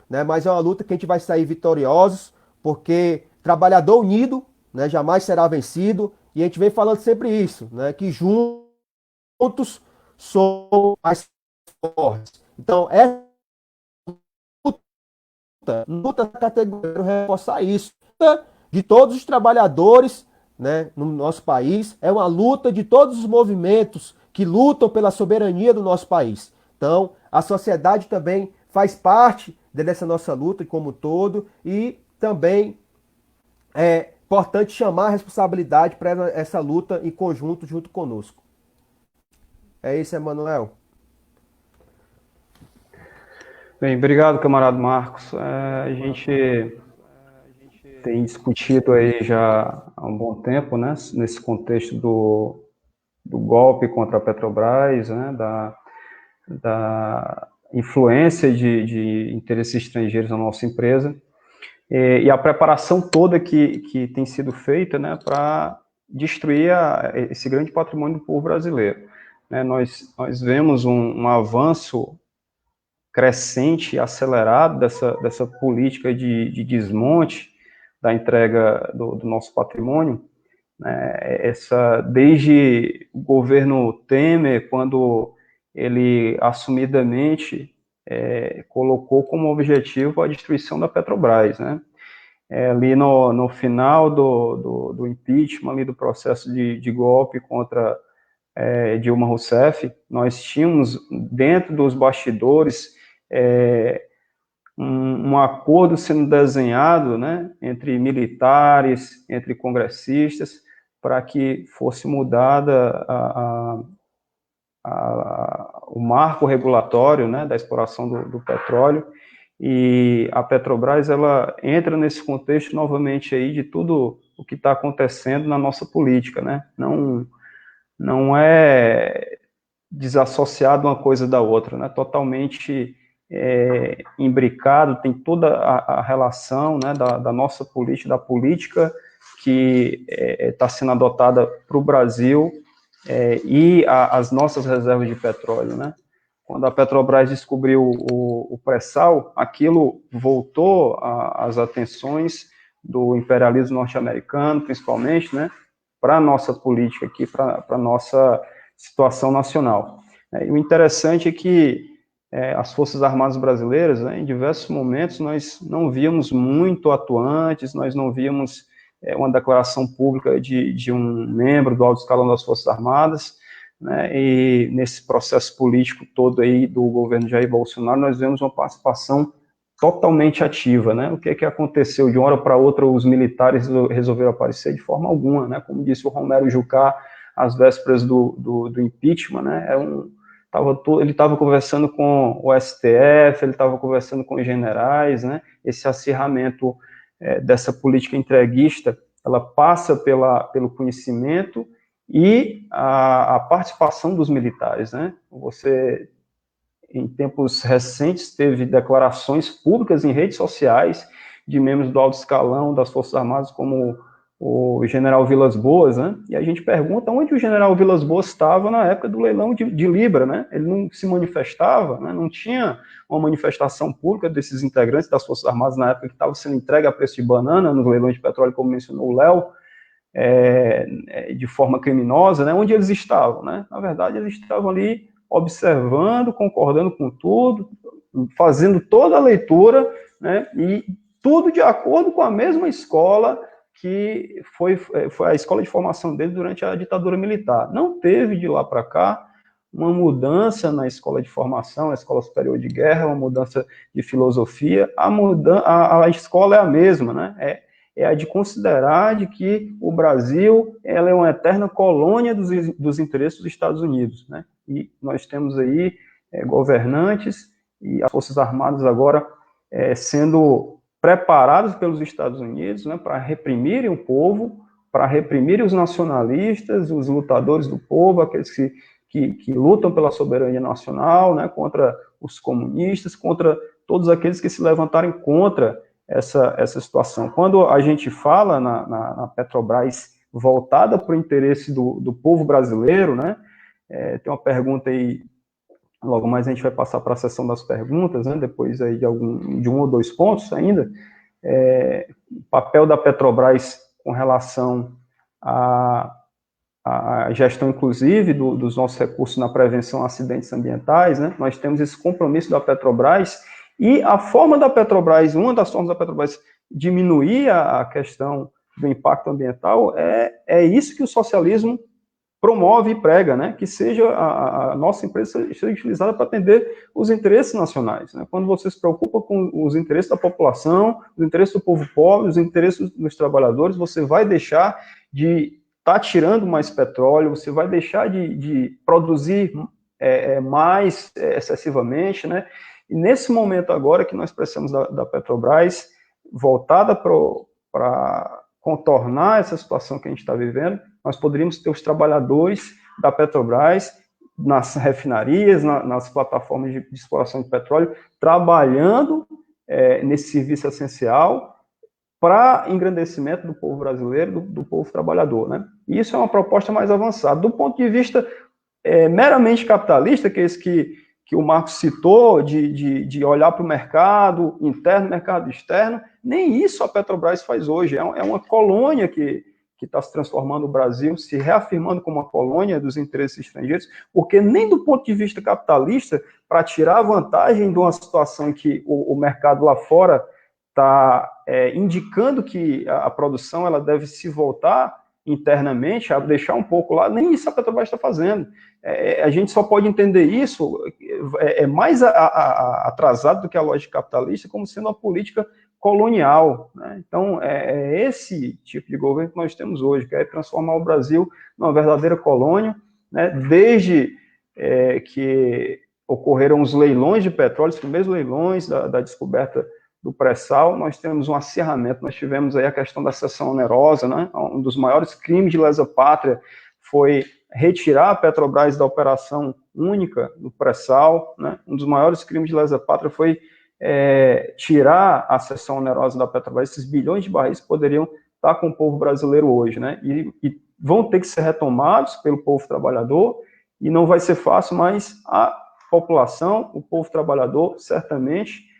né, mas é uma luta que a gente vai sair vitoriosos, porque trabalhador unido, né, jamais será vencido, e a gente vem falando sempre isso, né, que juntos somos mais fortes. Então, essa luta da categoria, eu reforçar isso, de todos os trabalhadores, né, no nosso país, é uma luta de todos os movimentos que lutam pela soberania do nosso país. Então, a sociedade também faz parte dessa nossa luta como um todo, e também é importante chamar a responsabilidade para essa luta em conjunto, junto conosco. É isso, Emanuel. Bem, obrigado, camarada Marcos. A gente tem discutido aí já há um bom tempo, né, nesse contexto do golpe contra a Petrobras, né, da influência de interesses estrangeiros na nossa empresa. e a preparação toda que tem sido feita, né, para destruir esse grande patrimônio do povo brasileiro. Né, nós vemos um avanço crescente e acelerado dessa política de desmonte da entrega do nosso patrimônio, né, desde o governo Temer, quando ele assumidamente colocou como objetivo a destruição da Petrobras, né? Ali no final do impeachment, ali do processo de golpe contra Dilma Rousseff, nós tínhamos dentro dos bastidores um acordo sendo desenhado, né, entre militares, entre congressistas, para que fosse mudada o marco regulatório, né, da exploração do petróleo, e a Petrobras ela entra nesse contexto novamente aí de tudo o que está acontecendo na nossa política, né? Não é desassociado uma coisa da outra, né? Totalmente imbricado, tem toda a relação, né, da nossa política, da política que está sendo adotada para o Brasil e as nossas reservas de petróleo, né? Quando a Petrobras descobriu o pré-sal, aquilo voltou às atenções do imperialismo norte-americano, principalmente, né, para a nossa política aqui, para a nossa situação nacional. E o interessante é que as Forças Armadas Brasileiras, né, em diversos momentos, nós não víamos muito atuantes, nós não víamos uma declaração pública de um membro do alto escalão das Forças Armadas, né, e nesse processo político todo aí do governo Jair Bolsonaro, nós vemos uma participação totalmente ativa, né? O que aconteceu? De uma hora para outra, os militares resolveram aparecer? De forma alguma, né? Como disse o Romero Jucá, às vésperas do impeachment, né? Ele estava conversando com o STF, ele estava conversando com os generais, né? Esse acirramento dessa política entreguista, ela passa pelo conhecimento e a participação dos militares, né? Você, em tempos recentes, teve declarações públicas em redes sociais de membros do alto escalão das Forças Armadas, como o general Vilas Boas, né? E a gente pergunta onde o general Vilas Boas estava na época do leilão de Libra, né? Ele não se manifestava, né? Não tinha uma manifestação pública desses integrantes das Forças Armadas na época que estavam sendo entregue a preço de banana no leilão de petróleo, como mencionou o Léo, de forma criminosa, né? Onde eles estavam, né? Na verdade, eles estavam ali observando, concordando com tudo, fazendo toda a leitura, né? E tudo de acordo com a mesma escola que foi a escola de formação dele durante a ditadura militar. Não teve de lá para cá uma mudança na escola de formação, a escola superior de guerra, uma mudança de filosofia. A escola é a mesma, né? É a de considerar de que o Brasil ela é uma eterna colônia dos interesses dos Estados Unidos, né? E nós temos aí governantes e as Forças Armadas agora sendo preparados pelos Estados Unidos, né, para reprimirem o povo, para reprimirem os nacionalistas, os lutadores do povo, aqueles que lutam pela soberania nacional, né, contra os comunistas, contra todos aqueles que se levantarem contra essa situação. Quando a gente fala na Petrobras voltada para o interesse do povo brasileiro, né, tem uma pergunta aí, logo mais a gente vai passar para a sessão das perguntas, né, depois aí de um ou dois pontos ainda, o papel da Petrobras com relação à gestão, inclusive, dos nossos recursos na prevenção a acidentes ambientais, né, nós temos esse compromisso da Petrobras, e a forma da Petrobras, uma das formas da Petrobras diminuir a questão do impacto ambiental é isso que o socialismo promove e prega, né, que seja a nossa empresa seja utilizada para atender os interesses nacionais, né? Quando você se preocupa com os interesses da população, os interesses do povo pobre, os interesses dos trabalhadores, você vai deixar de estar tirando mais petróleo, você vai deixar de produzir mais excessivamente, né? E nesse momento agora que nós precisamos da Petrobras voltada para contornar essa situação que a gente está vivendo, nós poderíamos ter os trabalhadores da Petrobras nas refinarias, nas plataformas de exploração de petróleo, trabalhando nesse serviço essencial, para engrandecimento do povo brasileiro, do povo trabalhador, né? E isso é uma proposta mais avançada. Do ponto de vista meramente capitalista, que é esse que o Marcos citou, de olhar para o mercado interno, mercado externo, nem isso a Petrobras faz hoje. É uma colônia que está se transformando no Brasil, se reafirmando como uma colônia dos interesses estrangeiros, porque nem do ponto de vista capitalista, para tirar vantagem de uma situação em que o mercado lá fora está indicando que a produção ela deve se voltar internamente, a deixar um pouco lá, nem isso a Petrobras está fazendo. A gente só pode entender isso mais atrasado do que a lógica capitalista, como sendo uma política colonial, né? Então, é esse tipo de governo que nós temos hoje, que é transformar o Brasil numa verdadeira colônia, né? Desde que ocorreram os leilões de petróleo, os primeiros leilões da descoberta do pré-sal, nós temos um acirramento, nós tivemos aí a questão da cessão onerosa, né? Um dos maiores crimes de lesa-pátria foi retirar a Petrobras da operação única do pré-sal, né? Um dos maiores crimes de lesa-pátria foi tirar a cessão onerosa da Petrobras. Esses bilhões de barris poderiam estar com o povo brasileiro hoje, né? E vão ter que ser retomados pelo povo trabalhador, e não vai ser fácil, mas a população, o povo trabalhador, certamente,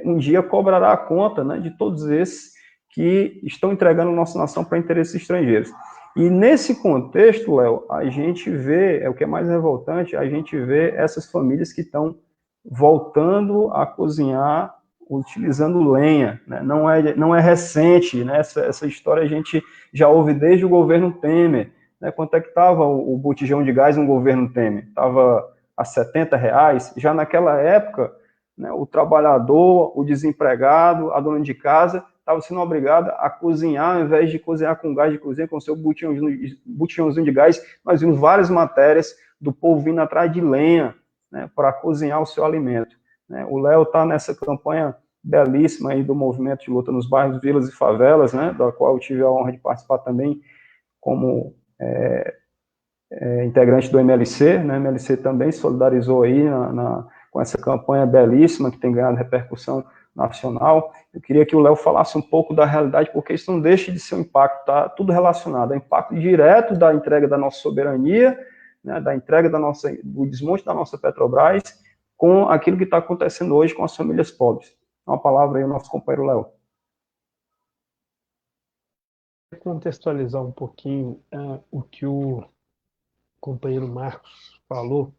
um dia cobrará a conta, né, de todos esses que estão entregando a nossa nação para interesses estrangeiros. E nesse contexto, Léo, a gente vê, o que é mais revoltante, a gente vê essas famílias que estão voltando a cozinhar utilizando lenha, né? Não é recente, né? Essa história a gente já ouve desde o governo Temer, né? Quanto é que estava o botijão de gás no governo Temer? Estava a R$70, já naquela época, né, o trabalhador, o desempregado, a dona de casa, estava sendo obrigado a cozinhar, ao invés de cozinhar com gás de cozinha, com seu botijãozinho de gás. Nós vimos várias matérias do povo vindo atrás de lenha, né, para cozinhar o seu alimento, né? O Léo está nessa campanha belíssima aí do movimento de luta nos bairros, vilas e favelas, né, da qual eu tive a honra de participar também como integrante do MLC, né? O MLC também solidarizou aí com essa campanha belíssima que tem ganhado repercussão nacional. Eu queria que o Léo falasse um pouco da realidade, porque isso não deixa de ser um impacto, tá tudo relacionado, é impacto direto da entrega da nossa soberania, né, da entrega do desmonte da nossa Petrobras, com aquilo que está acontecendo hoje com as famílias pobres. Uma palavra aí ao nosso companheiro Léo. Contextualizar um pouquinho o que o companheiro Marcos falou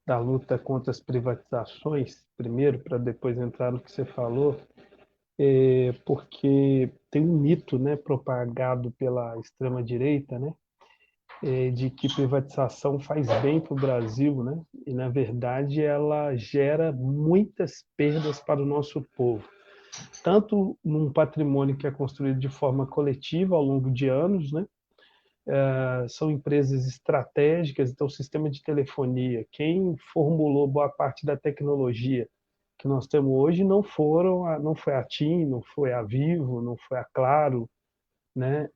da luta contra as privatizações, primeiro, para depois entrar no que você falou, porque tem um mito, né, propagado pela extrema-direita, né, de que privatização faz bem para o Brasil, né, e, na verdade, ela gera muitas perdas para o nosso povo, tanto num patrimônio que é construído de forma coletiva ao longo de anos, né, são empresas estratégicas, então o sistema de telefonia, quem formulou boa parte da tecnologia que nós temos hoje não foi a TIM, não foi a Vivo, não foi a Claro, né?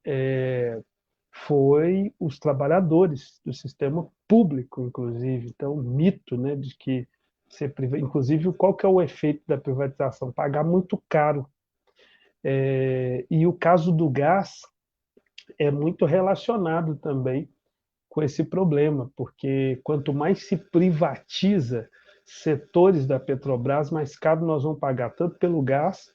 Foi os trabalhadores do sistema público, inclusive. Então, mito, né, de que inclusive, qual que é o efeito da privatização? Pagar muito caro. E o caso do gás é muito relacionado também com esse problema, porque quanto mais se privatiza setores da Petrobras, mais caro nós vamos pagar, tanto pelo gás,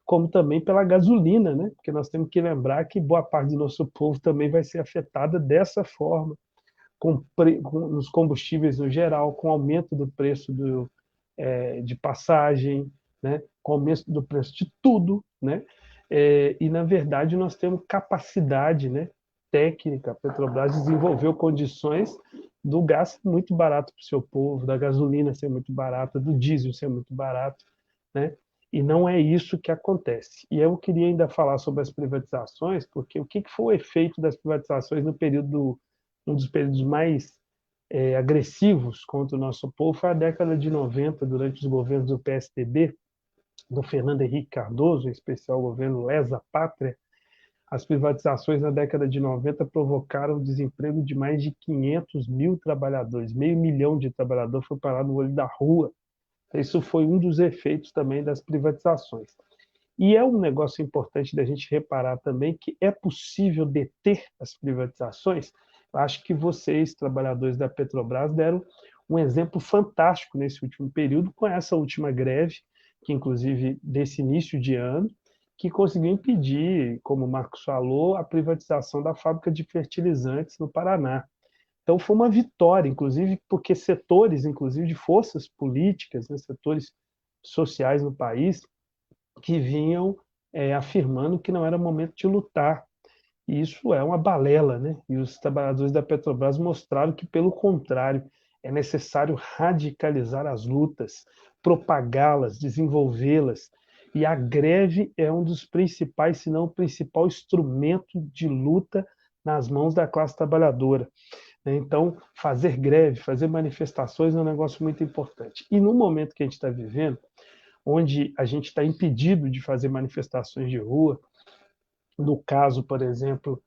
como também pela gasolina, né? Porque nós temos que lembrar que boa parte do nosso povo também vai ser afetada dessa forma, nos combustíveis no geral, com aumento do preço de passagem, né? Com aumento do preço de tudo, né? E, na verdade, nós temos capacidade, né, técnica. A Petrobras desenvolveu condições do gás ser muito barato para o seu povo, da gasolina ser muito barata, do diesel ser muito barato, né? E não é isso que acontece. E eu queria ainda falar sobre as privatizações, porque o que foi o efeito das privatizações um dos períodos mais agressivos contra o nosso povo foi a década de 90, durante os governos do PSDB, do Fernando Henrique Cardoso, em especial o governo Lesa Pátria. As privatizações na década de 90 provocaram o desemprego de mais de 500 mil trabalhadores, 500 mil de trabalhadores foi parar no olho da rua. Isso foi um dos efeitos também das privatizações. E é um negócio importante da gente reparar também que é possível deter as privatizações. Eu acho que vocês, trabalhadores da Petrobras, deram um exemplo fantástico nesse último período, com essa última greve, que inclusive desse início de ano, que conseguiu impedir, como o Marcos falou, a privatização da fábrica de fertilizantes no Paraná. Então foi uma vitória, inclusive porque setores, inclusive de forças políticas, né, setores sociais no país, que vinham afirmando que não era momento de lutar. E isso é uma balela, né? E os trabalhadores da Petrobras mostraram que, pelo contrário, é necessário radicalizar as lutas, propagá-las, desenvolvê-las. E a greve é um dos principais, se não o principal instrumento de luta nas mãos da classe trabalhadora. Então, fazer greve, fazer manifestações é um negócio muito importante. E no momento que a gente está vivendo, onde a gente está impedido de fazer manifestações de rua, no caso, por exemplo,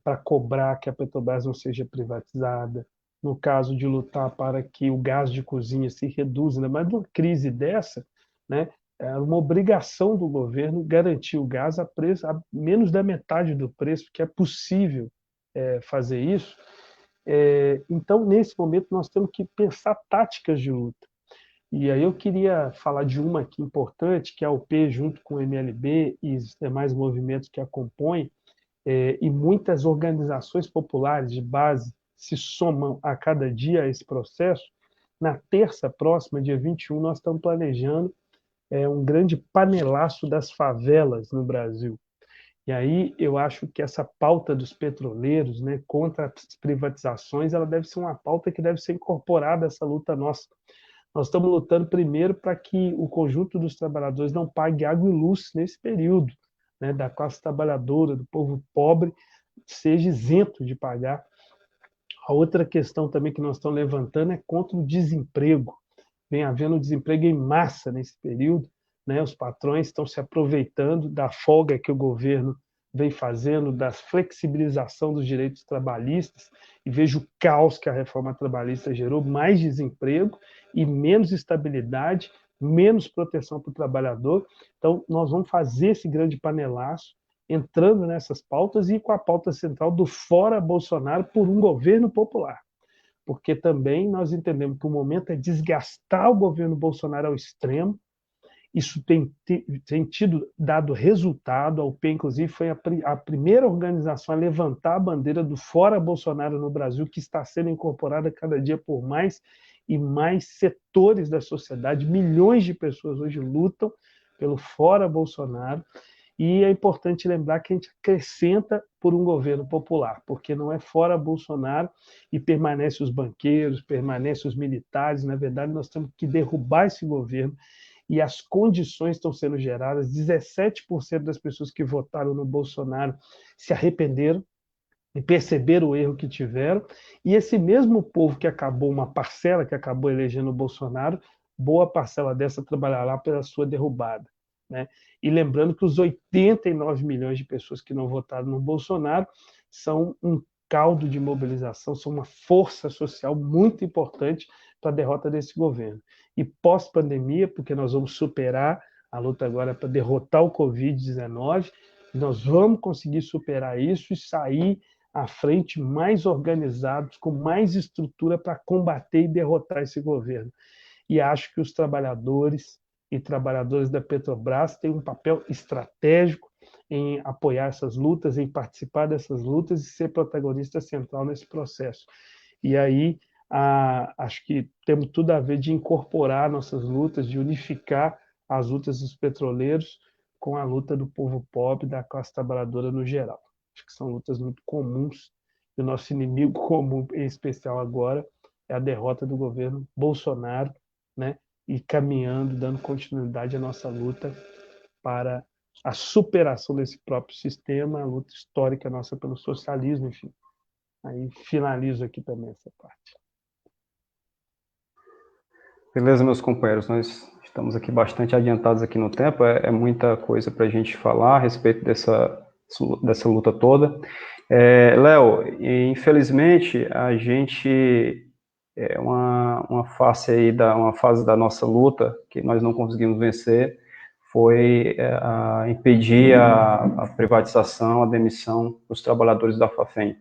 para cobrar que a Petrobras não seja privatizada, no caso de lutar para que o gás de cozinha se reduza, mas numa crise dessa, né, é uma obrigação do governo garantir o gás a preço a menos da metade do preço, que é possível fazer isso. Então, nesse momento, nós temos que pensar táticas de luta. E aí eu queria falar de uma aqui importante, que é a UP, junto com o MLB e os demais movimentos que a compõem, e muitas organizações populares de base se somam a cada dia a esse processo. Na terça próxima, dia 21, nós estamos planejando um grande panelaço das favelas no Brasil. E aí eu acho que essa pauta dos petroleiros, né, contra as privatizações, ela deve ser uma pauta que deve ser incorporada a essa luta nossa. Nós estamos lutando primeiro para que o conjunto dos trabalhadores não pague água e luz nesse período, né, da classe trabalhadora, do povo pobre, seja isento de pagar. A outra questão também que nós estamos levantando é contra o desemprego. Vem havendo desemprego em massa nesse período, né? Os patrões estão se aproveitando da folga que o governo vem fazendo, da flexibilização dos direitos trabalhistas, e vejo o caos que a reforma trabalhista gerou, mais desemprego e menos estabilidade, menos proteção para o trabalhador. Então, nós vamos fazer esse grande panelaço, entrando nessas pautas e com a pauta central do fora Bolsonaro por um governo popular. Porque também nós entendemos que o momento é desgastar o governo Bolsonaro ao extremo. Isso tem dado resultado. A UP, inclusive, foi a primeira organização a levantar a bandeira do fora Bolsonaro no Brasil, que está sendo incorporada cada dia por mais e mais setores da sociedade. Milhões de pessoas hoje lutam pelo fora Bolsonaro. E é importante lembrar que a gente acrescenta por um governo popular, porque não é fora Bolsonaro e permanece os banqueiros, permanece os militares. Na verdade, nós temos que derrubar esse governo, e as condições estão sendo geradas. 17% das pessoas que votaram no Bolsonaro se arrependeram e perceberam o erro que tiveram, e esse mesmo povo que acabou, uma parcela que acabou elegendo o Bolsonaro, boa parcela dessa trabalhará pela sua derrubada, né? E lembrando que os 89 milhões de pessoas que não votaram no Bolsonaro são um caldo de mobilização, são uma força social muito importante para a derrota desse governo. E pós-pandemia, porque nós vamos superar, a luta agora para derrotar o Covid-19, nós vamos conseguir superar isso e sair à frente mais organizados, com mais estrutura para combater e derrotar esse governo. E acho que os trabalhadores e trabalhadoras da Petrobras têm um papel estratégico em apoiar essas lutas, em participar dessas lutas e ser protagonista central nesse processo. E aí, acho que temos tudo a ver de incorporar nossas lutas, de unificar as lutas dos petroleiros com a luta do povo pobre, da classe trabalhadora no geral. Acho que são lutas muito comuns, e o nosso inimigo comum, em especial agora, é a derrota do governo Bolsonaro, né? E caminhando, dando continuidade à nossa luta para a superação desse próprio sistema, a luta histórica nossa pelo socialismo, enfim. Aí finalizo aqui também essa parte. Beleza, meus companheiros, nós estamos aqui bastante adiantados aqui no tempo, é muita coisa para a gente falar a respeito dessa luta toda. Léo, infelizmente, a gente... uma fase da nossa luta que nós não conseguimos vencer foi impedir a privatização, a demissão dos trabalhadores da Fafem,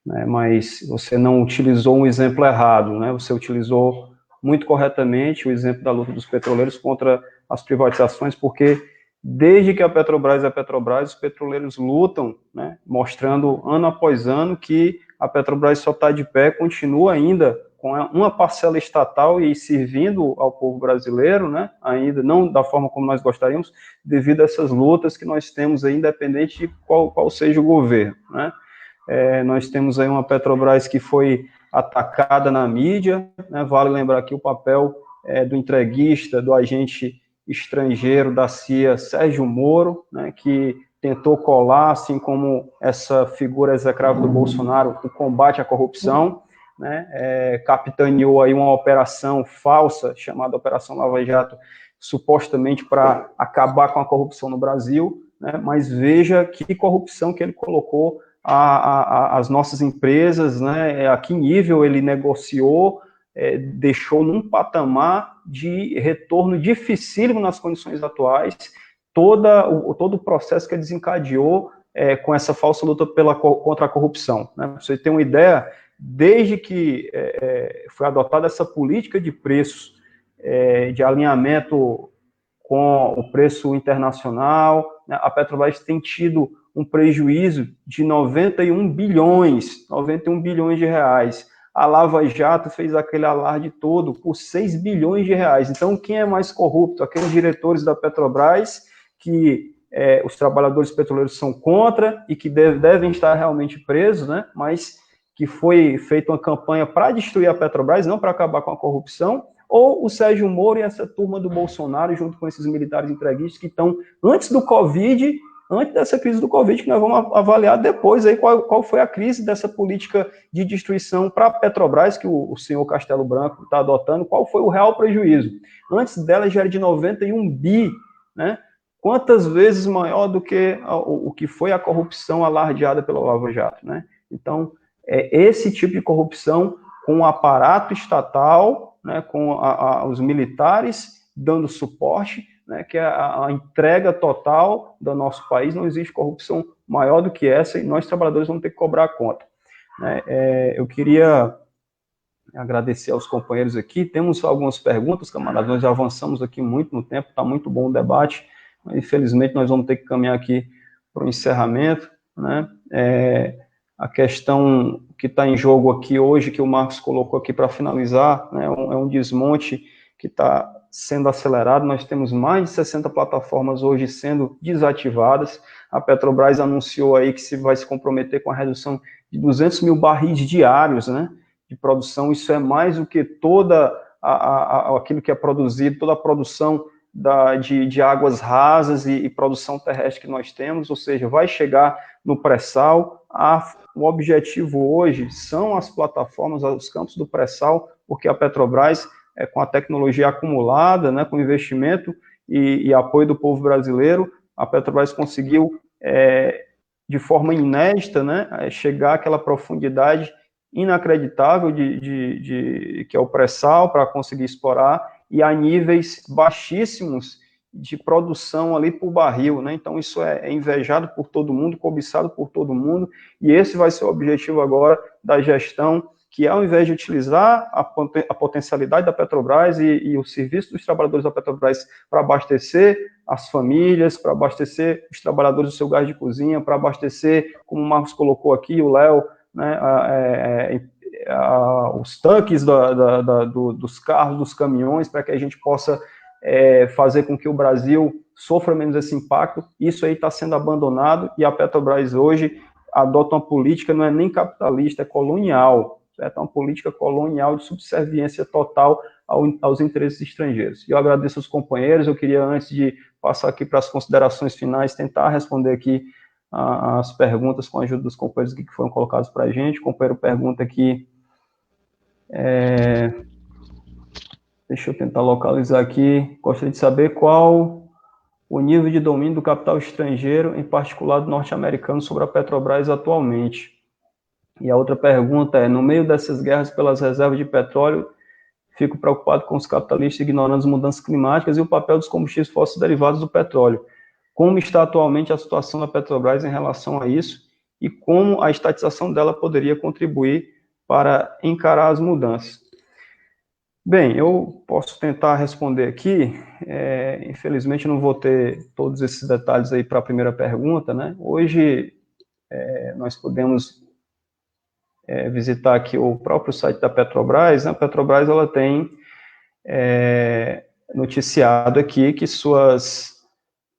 né? Mas você não utilizou um exemplo errado, né? Você utilizou muito corretamente o exemplo da luta dos petroleiros contra as privatizações, porque desde que a Petrobras é a Petrobras, os petroleiros lutam, né? Mostrando ano após ano que a Petrobras só está de pé, continua ainda com uma parcela estatal e servindo ao povo brasileiro, né? Ainda não da forma como nós gostaríamos, devido a essas lutas que nós temos aí, independente de qual seja o governo, né? Nós temos aí uma Petrobras que foi atacada na mídia, né? Vale lembrar aqui o papel do entreguista, do agente estrangeiro da CIA, Sérgio Moro, né? Que tentou colar, assim como essa figura execrável do Bolsonaro, o combate à corrupção, né? Capitaneou aí uma operação falsa, chamada Operação Lava Jato, supostamente para acabar com a corrupção no Brasil, né? Mas veja que corrupção que ele colocou as nossas empresas, né? A que nível ele negociou, deixou num patamar de retorno dificílimo nas condições atuais, todo o processo que desencadeou com essa falsa luta contra a corrupção, né? Pra você ter uma ideia, desde que foi adotada essa política de preços, de alinhamento com o preço internacional, né, a Petrobras tem tido um prejuízo de 91 bilhões de reais. A Lava Jato fez aquele alarde todo por 6 bilhões de reais. Então, quem é mais corrupto? Aqueles diretores da Petrobras que os trabalhadores petroleiros são contra e que devem estar realmente presos, né? Mas que foi feita uma campanha para destruir a Petrobras, não para acabar com a corrupção, ou o Sérgio Moro e essa turma do Bolsonaro, junto com esses militares entreguistas que estão antes do Covid, antes dessa crise do Covid, que nós vamos avaliar depois aí qual foi a crise dessa política de destruição para a Petrobras, que o senhor Castelo Branco está adotando, qual foi o real prejuízo. Antes dela já era de 91 bi, né? Quantas vezes maior do que o que foi a corrupção alardeada pela Lava Jato, né? Então, esse tipo de corrupção com o aparato estatal, né, com os militares dando suporte, né, que é a entrega total do nosso país. Não existe corrupção maior do que essa e nós, trabalhadores, vamos ter que cobrar a conta, né? Eu queria agradecer aos companheiros aqui. Temos algumas perguntas, camaradas, nós já avançamos aqui muito no tempo, está muito bom o debate, mas infelizmente nós vamos ter que caminhar aqui para o encerramento, né? A questão que está em jogo aqui hoje, que o Marcos colocou aqui para finalizar, né, é um desmonte que está sendo acelerado. Nós temos mais de 60 plataformas hoje sendo desativadas. A Petrobras anunciou aí que vai se comprometer com a redução de 200 mil barris diários, né, de produção. Isso é mais do que toda aquilo que é produzido, toda a produção de águas rasas e produção terrestre que nós temos, ou seja, vai chegar no pré-sal. O objetivo hoje são as plataformas, os campos do pré-sal, porque a Petrobras, com a tecnologia acumulada, né, com investimento e apoio do povo brasileiro, a Petrobras conseguiu, de forma inédita, né, chegar àquela profundidade inacreditável que é o pré-sal, para conseguir explorar, e a níveis baixíssimos de produção ali por barril, né? Então isso é invejado por todo mundo, cobiçado por todo mundo, e esse vai ser o objetivo agora da gestão, que ao invés de utilizar a potencialidade da Petrobras e o serviço dos trabalhadores da Petrobras para abastecer as famílias, para abastecer os trabalhadores do seu gás de cozinha, para abastecer, como o Marcos colocou aqui, o Léo, né, os tanques dos carros, dos caminhões, para que a gente possa fazer com que o Brasil sofra menos esse impacto. Isso aí está sendo abandonado e a Petrobras hoje adota uma política, não é nem capitalista, é colonial, certo? É uma política colonial de subserviência total aos interesses estrangeiros. E eu agradeço aos companheiros. Eu queria, antes de passar aqui para as considerações finais, tentar responder aqui as perguntas com a ajuda dos companheiros que foram colocados para a gente. O companheiro pergunta aqui, deixa eu tentar localizar aqui, gostaria de saber qual o nível de domínio do capital estrangeiro, em particular do norte-americano, sobre a Petrobras atualmente. E a outra pergunta no meio dessas guerras pelas reservas de petróleo, fico preocupado com os capitalistas ignorando as mudanças climáticas e o papel dos combustíveis fósseis derivados do petróleo. Como está atualmente a situação da Petrobras em relação a isso e como a estatização dela poderia contribuir para encarar as mudanças? Bem, eu posso tentar responder aqui, infelizmente não vou ter todos esses detalhes aí para a primeira pergunta, né? Hoje nós podemos visitar aqui o próprio site da Petrobras, né? A Petrobras ela tem noticiado aqui que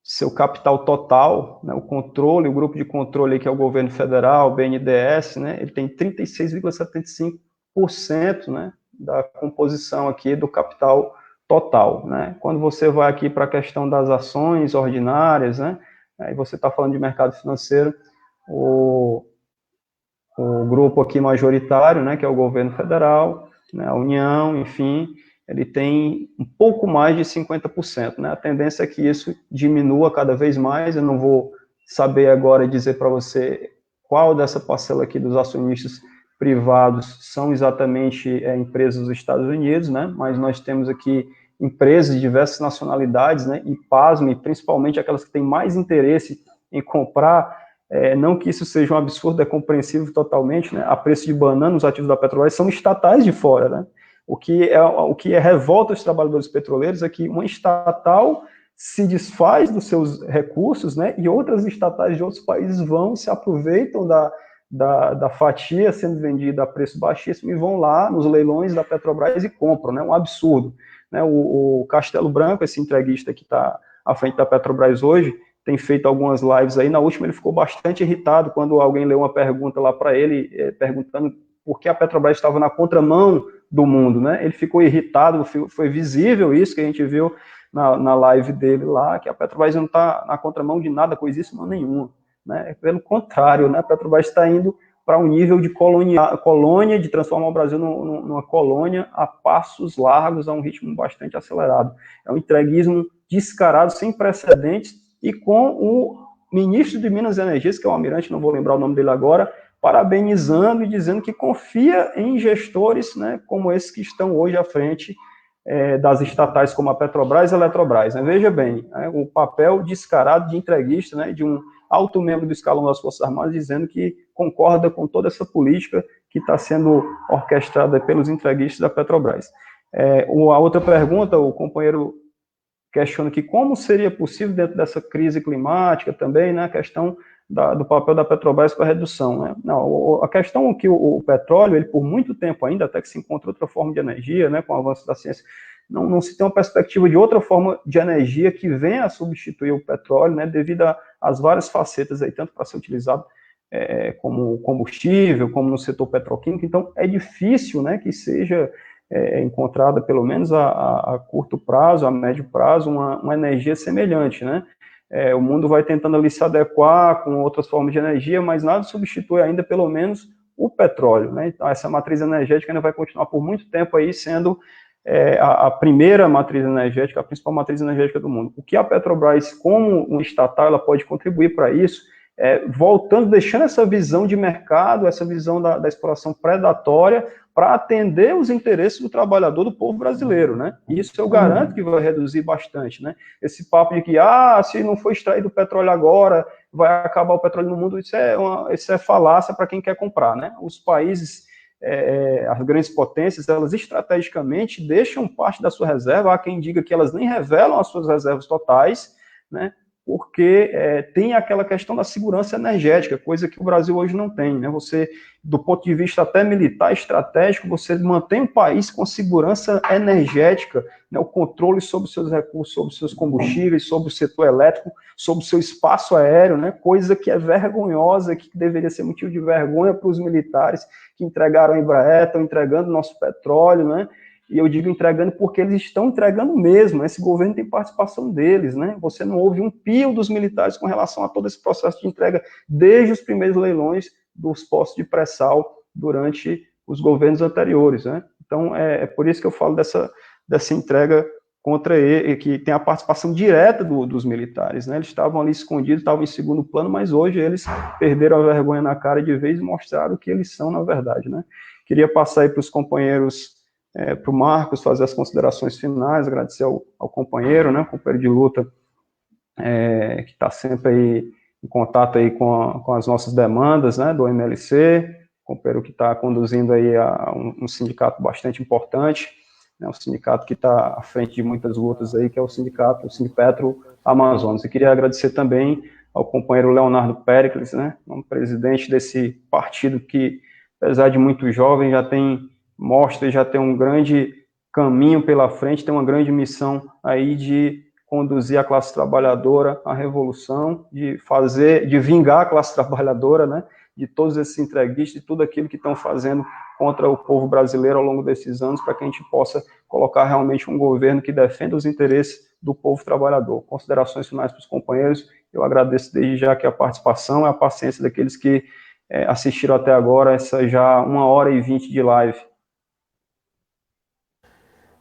seu capital total, né, o controle, o grupo de controle que é o governo federal, o BNDES, né, ele tem 36,75%, né, da composição aqui do capital total, né. Quando você vai aqui para a questão das ações ordinárias, né, aí você está falando de mercado financeiro, o grupo aqui majoritário, né, que é o governo federal, né, a União, enfim, ele tem um pouco mais de 50%, né? A tendência é que isso diminua cada vez mais. Eu não vou saber agora dizer para você qual dessa parcela aqui dos acionistas privados são exatamente empresas dos Estados Unidos, né? Mas nós temos aqui empresas de diversas nacionalidades, né? E pasme, principalmente aquelas que têm mais interesse em comprar, não que isso seja um absurdo, é compreensível totalmente, né? A preço de banana, os ativos da Petrobras são estatais de fora, né? O que revolta os trabalhadores petroleiros é que uma estatal se desfaz dos seus recursos, né, e outras estatais de outros países vão e se aproveitam da fatia sendo vendida a preço baixíssimo e vão lá nos leilões da Petrobras e compram, né, um absurdo. Né, o Castelo Branco, esse entreguista que está à frente da Petrobras hoje, tem feito algumas lives aí. Na última ele ficou bastante irritado quando alguém leu uma pergunta lá para ele, perguntando por que a Petrobras estava na contramão do mundo, né? Ele ficou irritado, foi visível isso que a gente viu na live dele lá, que a Petrobras não está na contramão de nada, coisíssima nenhuma, né? Pelo contrário, né? A Petrobras está indo para um nível de colônia, de transformar o Brasil numa colônia a passos largos, a um ritmo bastante acelerado. É um entreguismo descarado, sem precedentes, e com o ministro de Minas e Energia, que é o almirante, não vou lembrar o nome dele agora, parabenizando e dizendo que confia em gestores, né, como esses que estão hoje à frente das estatais como a Petrobras e a Eletrobras. Né? Veja bem, o papel descarado de entreguista, né, de um alto membro do escalão das Forças Armadas dizendo que concorda com toda essa política que está sendo orquestrada pelos entreguistas da Petrobras. A outra pergunta, o companheiro questiona aqui como seria possível, dentro dessa crise climática também, né, a questão do papel da Petrobras para a redução. Né? Não, a questão é que o petróleo, ele por muito tempo ainda, até que se encontra outra forma de energia, né, com o avanço da ciência, não se tem uma perspectiva de outra forma de energia que venha a substituir o petróleo, né, devido às várias facetas aí, tanto para ser utilizado como combustível, como no setor petroquímico. Então, é difícil, né, que seja encontrada, pelo menos a curto prazo, a médio prazo, uma energia semelhante, né? O mundo vai tentando ali se adequar com outras formas de energia, mas nada substitui ainda, pelo menos, o petróleo, né? Então, essa matriz energética ainda vai continuar por muito tempo aí sendo a primeira matriz energética, a principal matriz energética do mundo. O que a Petrobras, como um estatal, ela pode contribuir para isso, voltando, deixando essa visão de mercado, essa visão da exploração predatória, para atender os interesses do trabalhador, do povo brasileiro, né? Isso eu garanto que vai reduzir bastante, né? Esse papo de que, se não for extraído o petróleo agora, vai acabar o petróleo no mundo, isso é falácia para quem quer comprar, né? Os países, as grandes potências, elas estrategicamente deixam parte da sua reserva, há quem diga que elas nem revelam as suas reservas totais, né? Porque tem aquela questão da segurança energética, coisa que o Brasil hoje não tem, né? Você, do ponto de vista até militar, estratégico, você mantém o país com segurança energética, né? O controle sobre os seus recursos, sobre os seus combustíveis, sobre o setor elétrico, sobre o seu espaço aéreo, né? Coisa que é vergonhosa, que deveria ser motivo de vergonha para os militares que entregaram a Embraer, estão entregando nosso petróleo, né? E eu digo entregando porque eles estão entregando mesmo, esse governo tem participação deles, né? Você não ouve um pio dos militares com relação a todo esse processo de entrega, desde os primeiros leilões dos postos de pré-sal durante os governos anteriores, né? Então, é por isso que eu falo dessa entrega contra ele, que tem a participação direta dos militares, né? Eles estavam ali escondidos, estavam em segundo plano, mas hoje eles perderam a vergonha na cara de vez e mostraram o que eles são, na verdade, né? Queria passar aí para os companheiros para o Marcos fazer as considerações finais, agradecer ao companheiro, né, companheiro de luta, que está sempre aí em contato aí com as nossas demandas, né, do MLC, companheiro que está conduzindo aí um sindicato bastante importante, né, um sindicato que está à frente de muitas lutas aí, que é o sindicato, o Sindipetro Amazonas. E queria agradecer também ao companheiro Leonardo Péricles, né, um presidente desse partido que, apesar de muito jovem, mostra e já tem um grande caminho pela frente, tem uma grande missão aí de conduzir a classe trabalhadora à revolução, de vingar a classe trabalhadora, né, de todos esses entreguistas, de tudo aquilo que estão fazendo contra o povo brasileiro ao longo desses anos, para que a gente possa colocar realmente um governo que defenda os interesses do povo trabalhador. Considerações finais para os companheiros, eu agradeço desde já que a participação e a paciência daqueles que assistiram até agora, essa já 1h20 de live.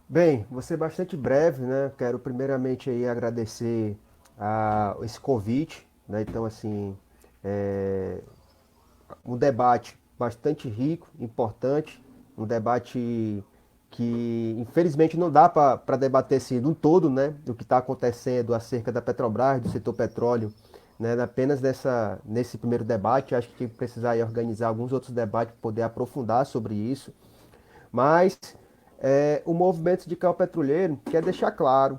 Bem, vou ser bastante breve, né? Quero primeiramente aí agradecer esse convite, né? Então, assim, um debate bastante rico, importante, um debate que infelizmente não dá para debater assim, no todo, né? Do que está acontecendo acerca da Petrobras, do setor petróleo, né? Apenas nesse primeiro debate. Acho que tem que precisar aí organizar alguns outros debates para poder aprofundar sobre isso. Mas o movimento sindical petroleiro quer deixar claro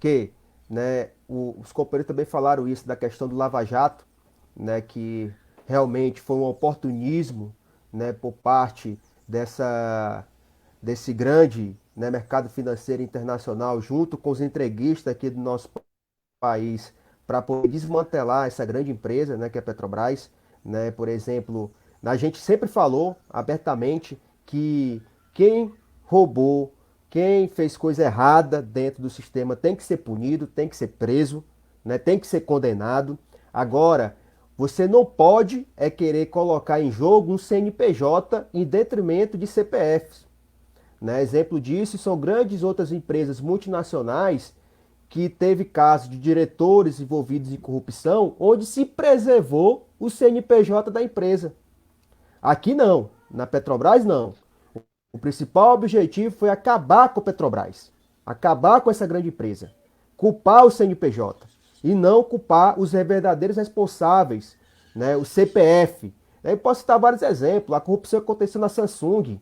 que, né, os companheiros também falaram isso da questão do Lava Jato, né, que realmente foi um oportunismo, né, por parte desse grande, né, mercado financeiro internacional, junto com os entreguistas aqui do nosso país, para poder desmantelar essa grande empresa, né, que é a Petrobras. Né? Por exemplo, a gente sempre falou abertamente que quem roubou, quem fez coisa errada dentro do sistema tem que ser punido, tem que ser preso, né? Tem que ser condenado. Agora, você não pode querer colocar em jogo um CNPJ em detrimento de CPFs. Né? Exemplo disso são grandes outras empresas multinacionais que teve casos de diretores envolvidos em corrupção, onde se preservou o CNPJ da empresa. Aqui não, na Petrobras não. O principal objetivo foi acabar com a Petrobras, acabar com essa grande empresa, culpar o CNPJ e não culpar os verdadeiros responsáveis, né, o CPF. Eu posso citar vários exemplos, a corrupção que aconteceu na Samsung,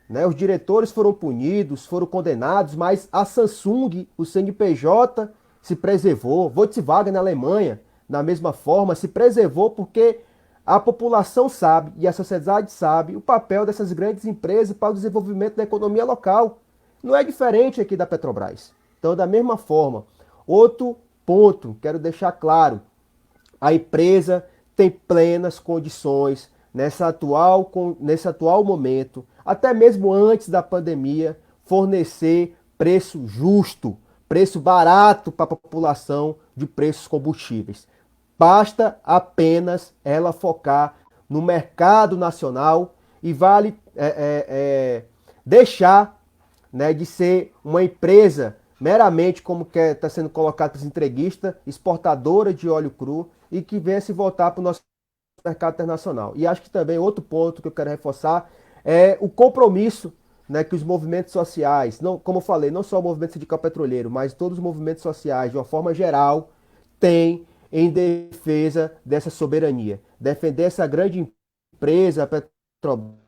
né, os diretores foram punidos, foram condenados, mas a Samsung, o CNPJ, se preservou. Volkswagen na Alemanha, da mesma forma, se preservou porque a população sabe e a sociedade sabe o papel dessas grandes empresas para o desenvolvimento da economia local. Não é diferente aqui da Petrobras. Então, da mesma forma, outro ponto, quero deixar claro, a empresa tem plenas condições nesse atual momento, até mesmo antes da pandemia, fornecer preço justo, preço barato para a população de preços combustíveis. Basta apenas ela focar no mercado nacional e vale deixar, né, de ser uma empresa meramente, como está sendo colocado para os entreguistas, exportadora de óleo cru e que venha se voltar para o nosso mercado internacional. E acho que também outro ponto que eu quero reforçar é o compromisso, né, que os movimentos sociais, não, como eu falei, não só o movimento sindical petroleiro, mas todos os movimentos sociais, de uma forma geral, têm em defesa dessa soberania. Defender essa grande empresa, a Petrobras,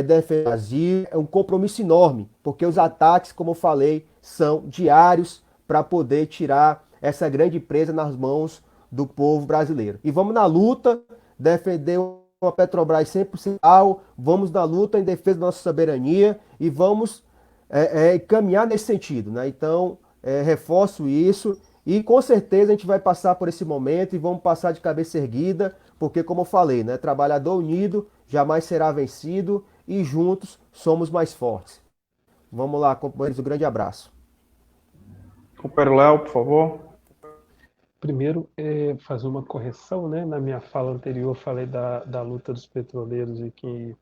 defender o Brasil, é um compromisso enorme, porque os ataques, como eu falei, são diários para poder tirar essa grande empresa nas mãos do povo brasileiro. E vamos na luta, defender uma Petrobras 100% real, vamos na luta em defesa da nossa soberania e vamos caminhar nesse sentido. Né? Então, reforço isso e com certeza a gente vai passar por esse momento e vamos passar de cabeça erguida, porque como eu falei, né, trabalhador unido jamais será vencido e juntos somos mais fortes. Vamos lá, companheiros, um grande abraço. Companheiro Léo, por favor. Primeiro, fazer uma correção, né? Na minha fala anterior, eu falei da luta dos petroleiros e que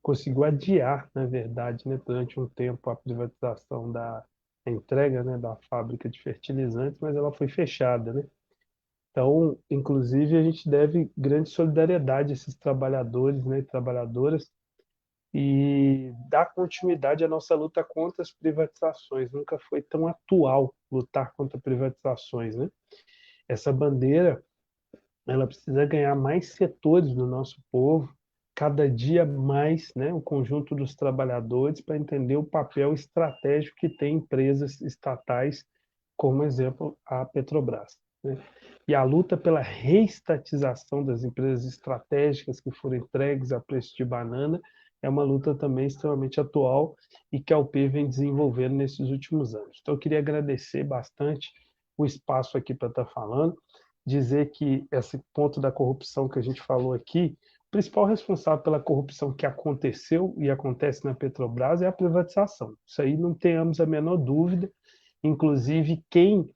conseguiu adiar, na verdade, né, durante um tempo a privatização da entrega, né, da fábrica de fertilizantes, mas ela foi fechada, né? Então, inclusive, a gente deve grande solidariedade a esses trabalhadores, né, e trabalhadoras e dar continuidade à nossa luta contra as privatizações. Nunca foi tão atual lutar contra privatizações, né? Essa bandeira, ela precisa ganhar mais setores do nosso povo, cada dia mais, né, o conjunto dos trabalhadores, para entender o papel estratégico que tem empresas estatais, como exemplo a Petrobras, né? E a luta pela reestatização das empresas estratégicas que foram entregues a preço de banana é uma luta também extremamente atual e que a UP vem desenvolvendo nesses últimos anos. Então, eu queria agradecer bastante o espaço aqui para estar falando, dizer que esse ponto da corrupção que a gente falou aqui, o principal responsável pela corrupção que aconteceu e acontece na Petrobras é a privatização. Isso aí não tenhamos a menor dúvida. Inclusive, quem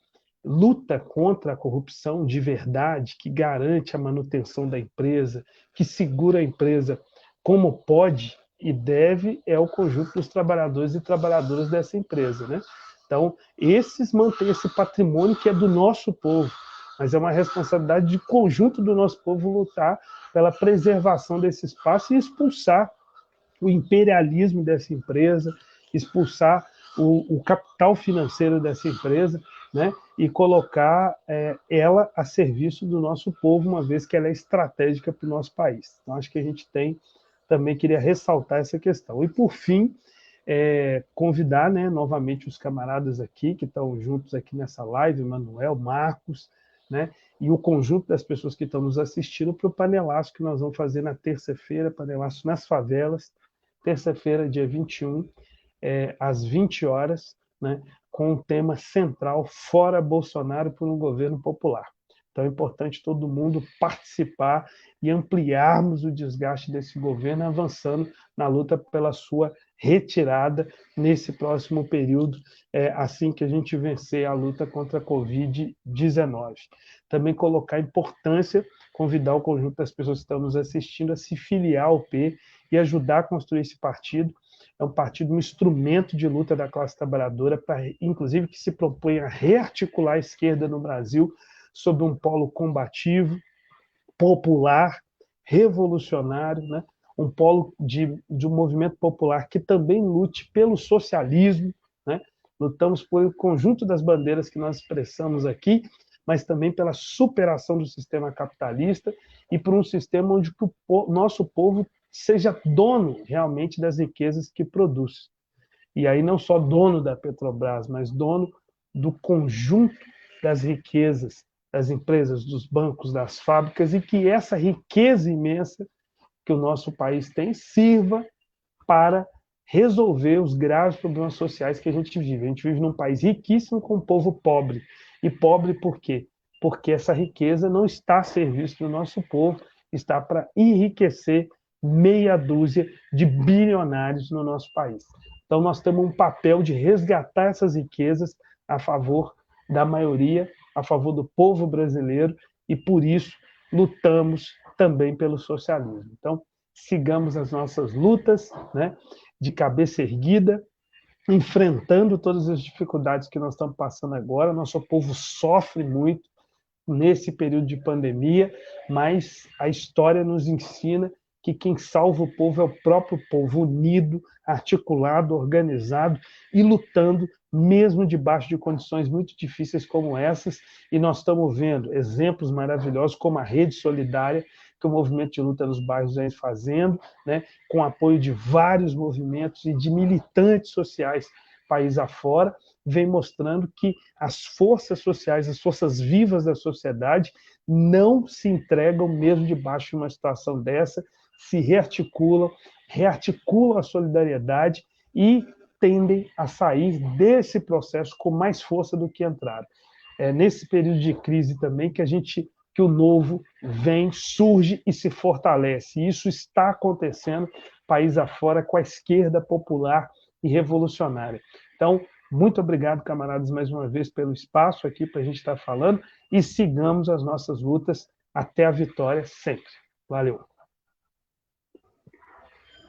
luta contra a corrupção de verdade, que garante a manutenção da empresa, que segura a empresa como pode e deve, é o conjunto dos trabalhadores e trabalhadoras dessa empresa, né? Então, esses mantêm esse patrimônio que é do nosso povo, mas é uma responsabilidade de conjunto do nosso povo lutar pela preservação desse espaço e expulsar o imperialismo dessa empresa, expulsar o capital financeiro dessa empresa, né, e colocar ela a serviço do nosso povo, uma vez que ela é estratégica para o nosso país. Então, acho que a gente também queria ressaltar essa questão. E, por fim, convidar, né, novamente os camaradas aqui, que estão juntos aqui nessa live, Manuel, Marcos, né, e o conjunto das pessoas que estão nos assistindo para o panelaço que nós vamos fazer na terça-feira, panelaço nas favelas, terça-feira, dia 21, às 20 horas, né, com um tema central, fora Bolsonaro por um governo popular. Então é importante todo mundo participar e ampliarmos o desgaste desse governo, avançando na luta pela sua retirada nesse próximo período, assim que a gente vencer a luta contra a Covid-19. Também colocar a importância, convidar o conjunto das pessoas que estão nos assistindo a se filiar ao P e ajudar a construir esse partido. É um partido, um instrumento de luta da classe trabalhadora, inclusive que se propõe a rearticular a esquerda no Brasil sob um polo combativo, popular, revolucionário, né? Um polo de um movimento popular que também lute pelo socialismo, né? Lutamos por um conjunto das bandeiras que nós expressamos aqui, mas também pela superação do sistema capitalista e por um sistema onde o nosso povo seja dono realmente das riquezas que produz. E aí não só dono da Petrobras, mas dono do conjunto das riquezas das empresas, dos bancos, das fábricas, e que essa riqueza imensa que o nosso país tem sirva para resolver os graves problemas sociais que a gente vive. A gente vive num país riquíssimo com um povo pobre. E pobre por quê? Porque essa riqueza não está a serviço do nosso povo, está para enriquecer meia dúzia de bilionários no nosso país. Então, nós temos um papel de resgatar essas riquezas a favor da maioria, a favor do povo brasileiro, e por isso lutamos também pelo socialismo. Então, sigamos as nossas lutas, né, de cabeça erguida, enfrentando todas as dificuldades que nós estamos passando agora. Nosso povo sofre muito nesse período de pandemia, mas a história nos ensina que quem salva o povo é o próprio povo, unido, articulado, organizado e lutando, mesmo debaixo de condições muito difíceis como essas. E nós estamos vendo exemplos maravilhosos, como a Rede Solidária, que o movimento de luta nos bairros vem fazendo, né, com apoio de vários movimentos e de militantes sociais país afora, vem mostrando que as forças sociais, as forças vivas da sociedade não se entregam mesmo debaixo de uma situação dessa, se rearticulam a solidariedade e tendem a sair desse processo com mais força do que entraram. É nesse período de crise também que o novo vem, surge e se fortalece. E isso está acontecendo país afora com a esquerda popular e revolucionária. Então, muito obrigado, camaradas, mais uma vez pelo espaço aqui para a gente estar falando e sigamos as nossas lutas até a vitória sempre. Valeu.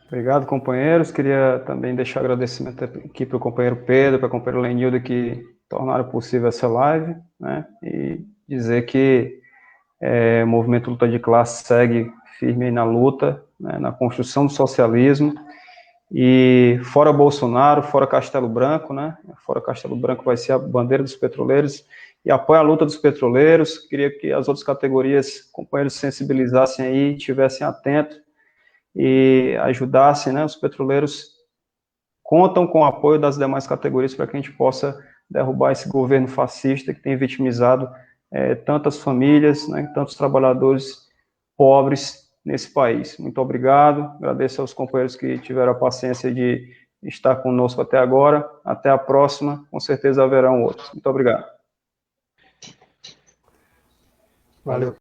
Obrigado, companheiros. Queria também deixar agradecimento aqui para o companheiro Pedro, para o companheiro Lenildo, que tornaram possível essa live, né? E dizer que o movimento Luta de Classe segue firme aí na luta, né, na construção do socialismo, E fora Bolsonaro, fora Castelo Branco, né? Fora Castelo Branco vai ser a bandeira dos petroleiros, e apoia a luta dos petroleiros. Queria que as outras categorias, companheiros, se sensibilizassem aí, estivessem atentos e ajudassem, né? Os petroleiros contam com o apoio das demais categorias para que a gente possa derrubar esse governo fascista que tem vitimizado tantas famílias, né? Tantos trabalhadores pobres nesse país. Muito obrigado, agradeço aos companheiros que tiveram a paciência de estar conosco até agora. Até a próxima, com certeza haverão outros. Muito obrigado. Valeu.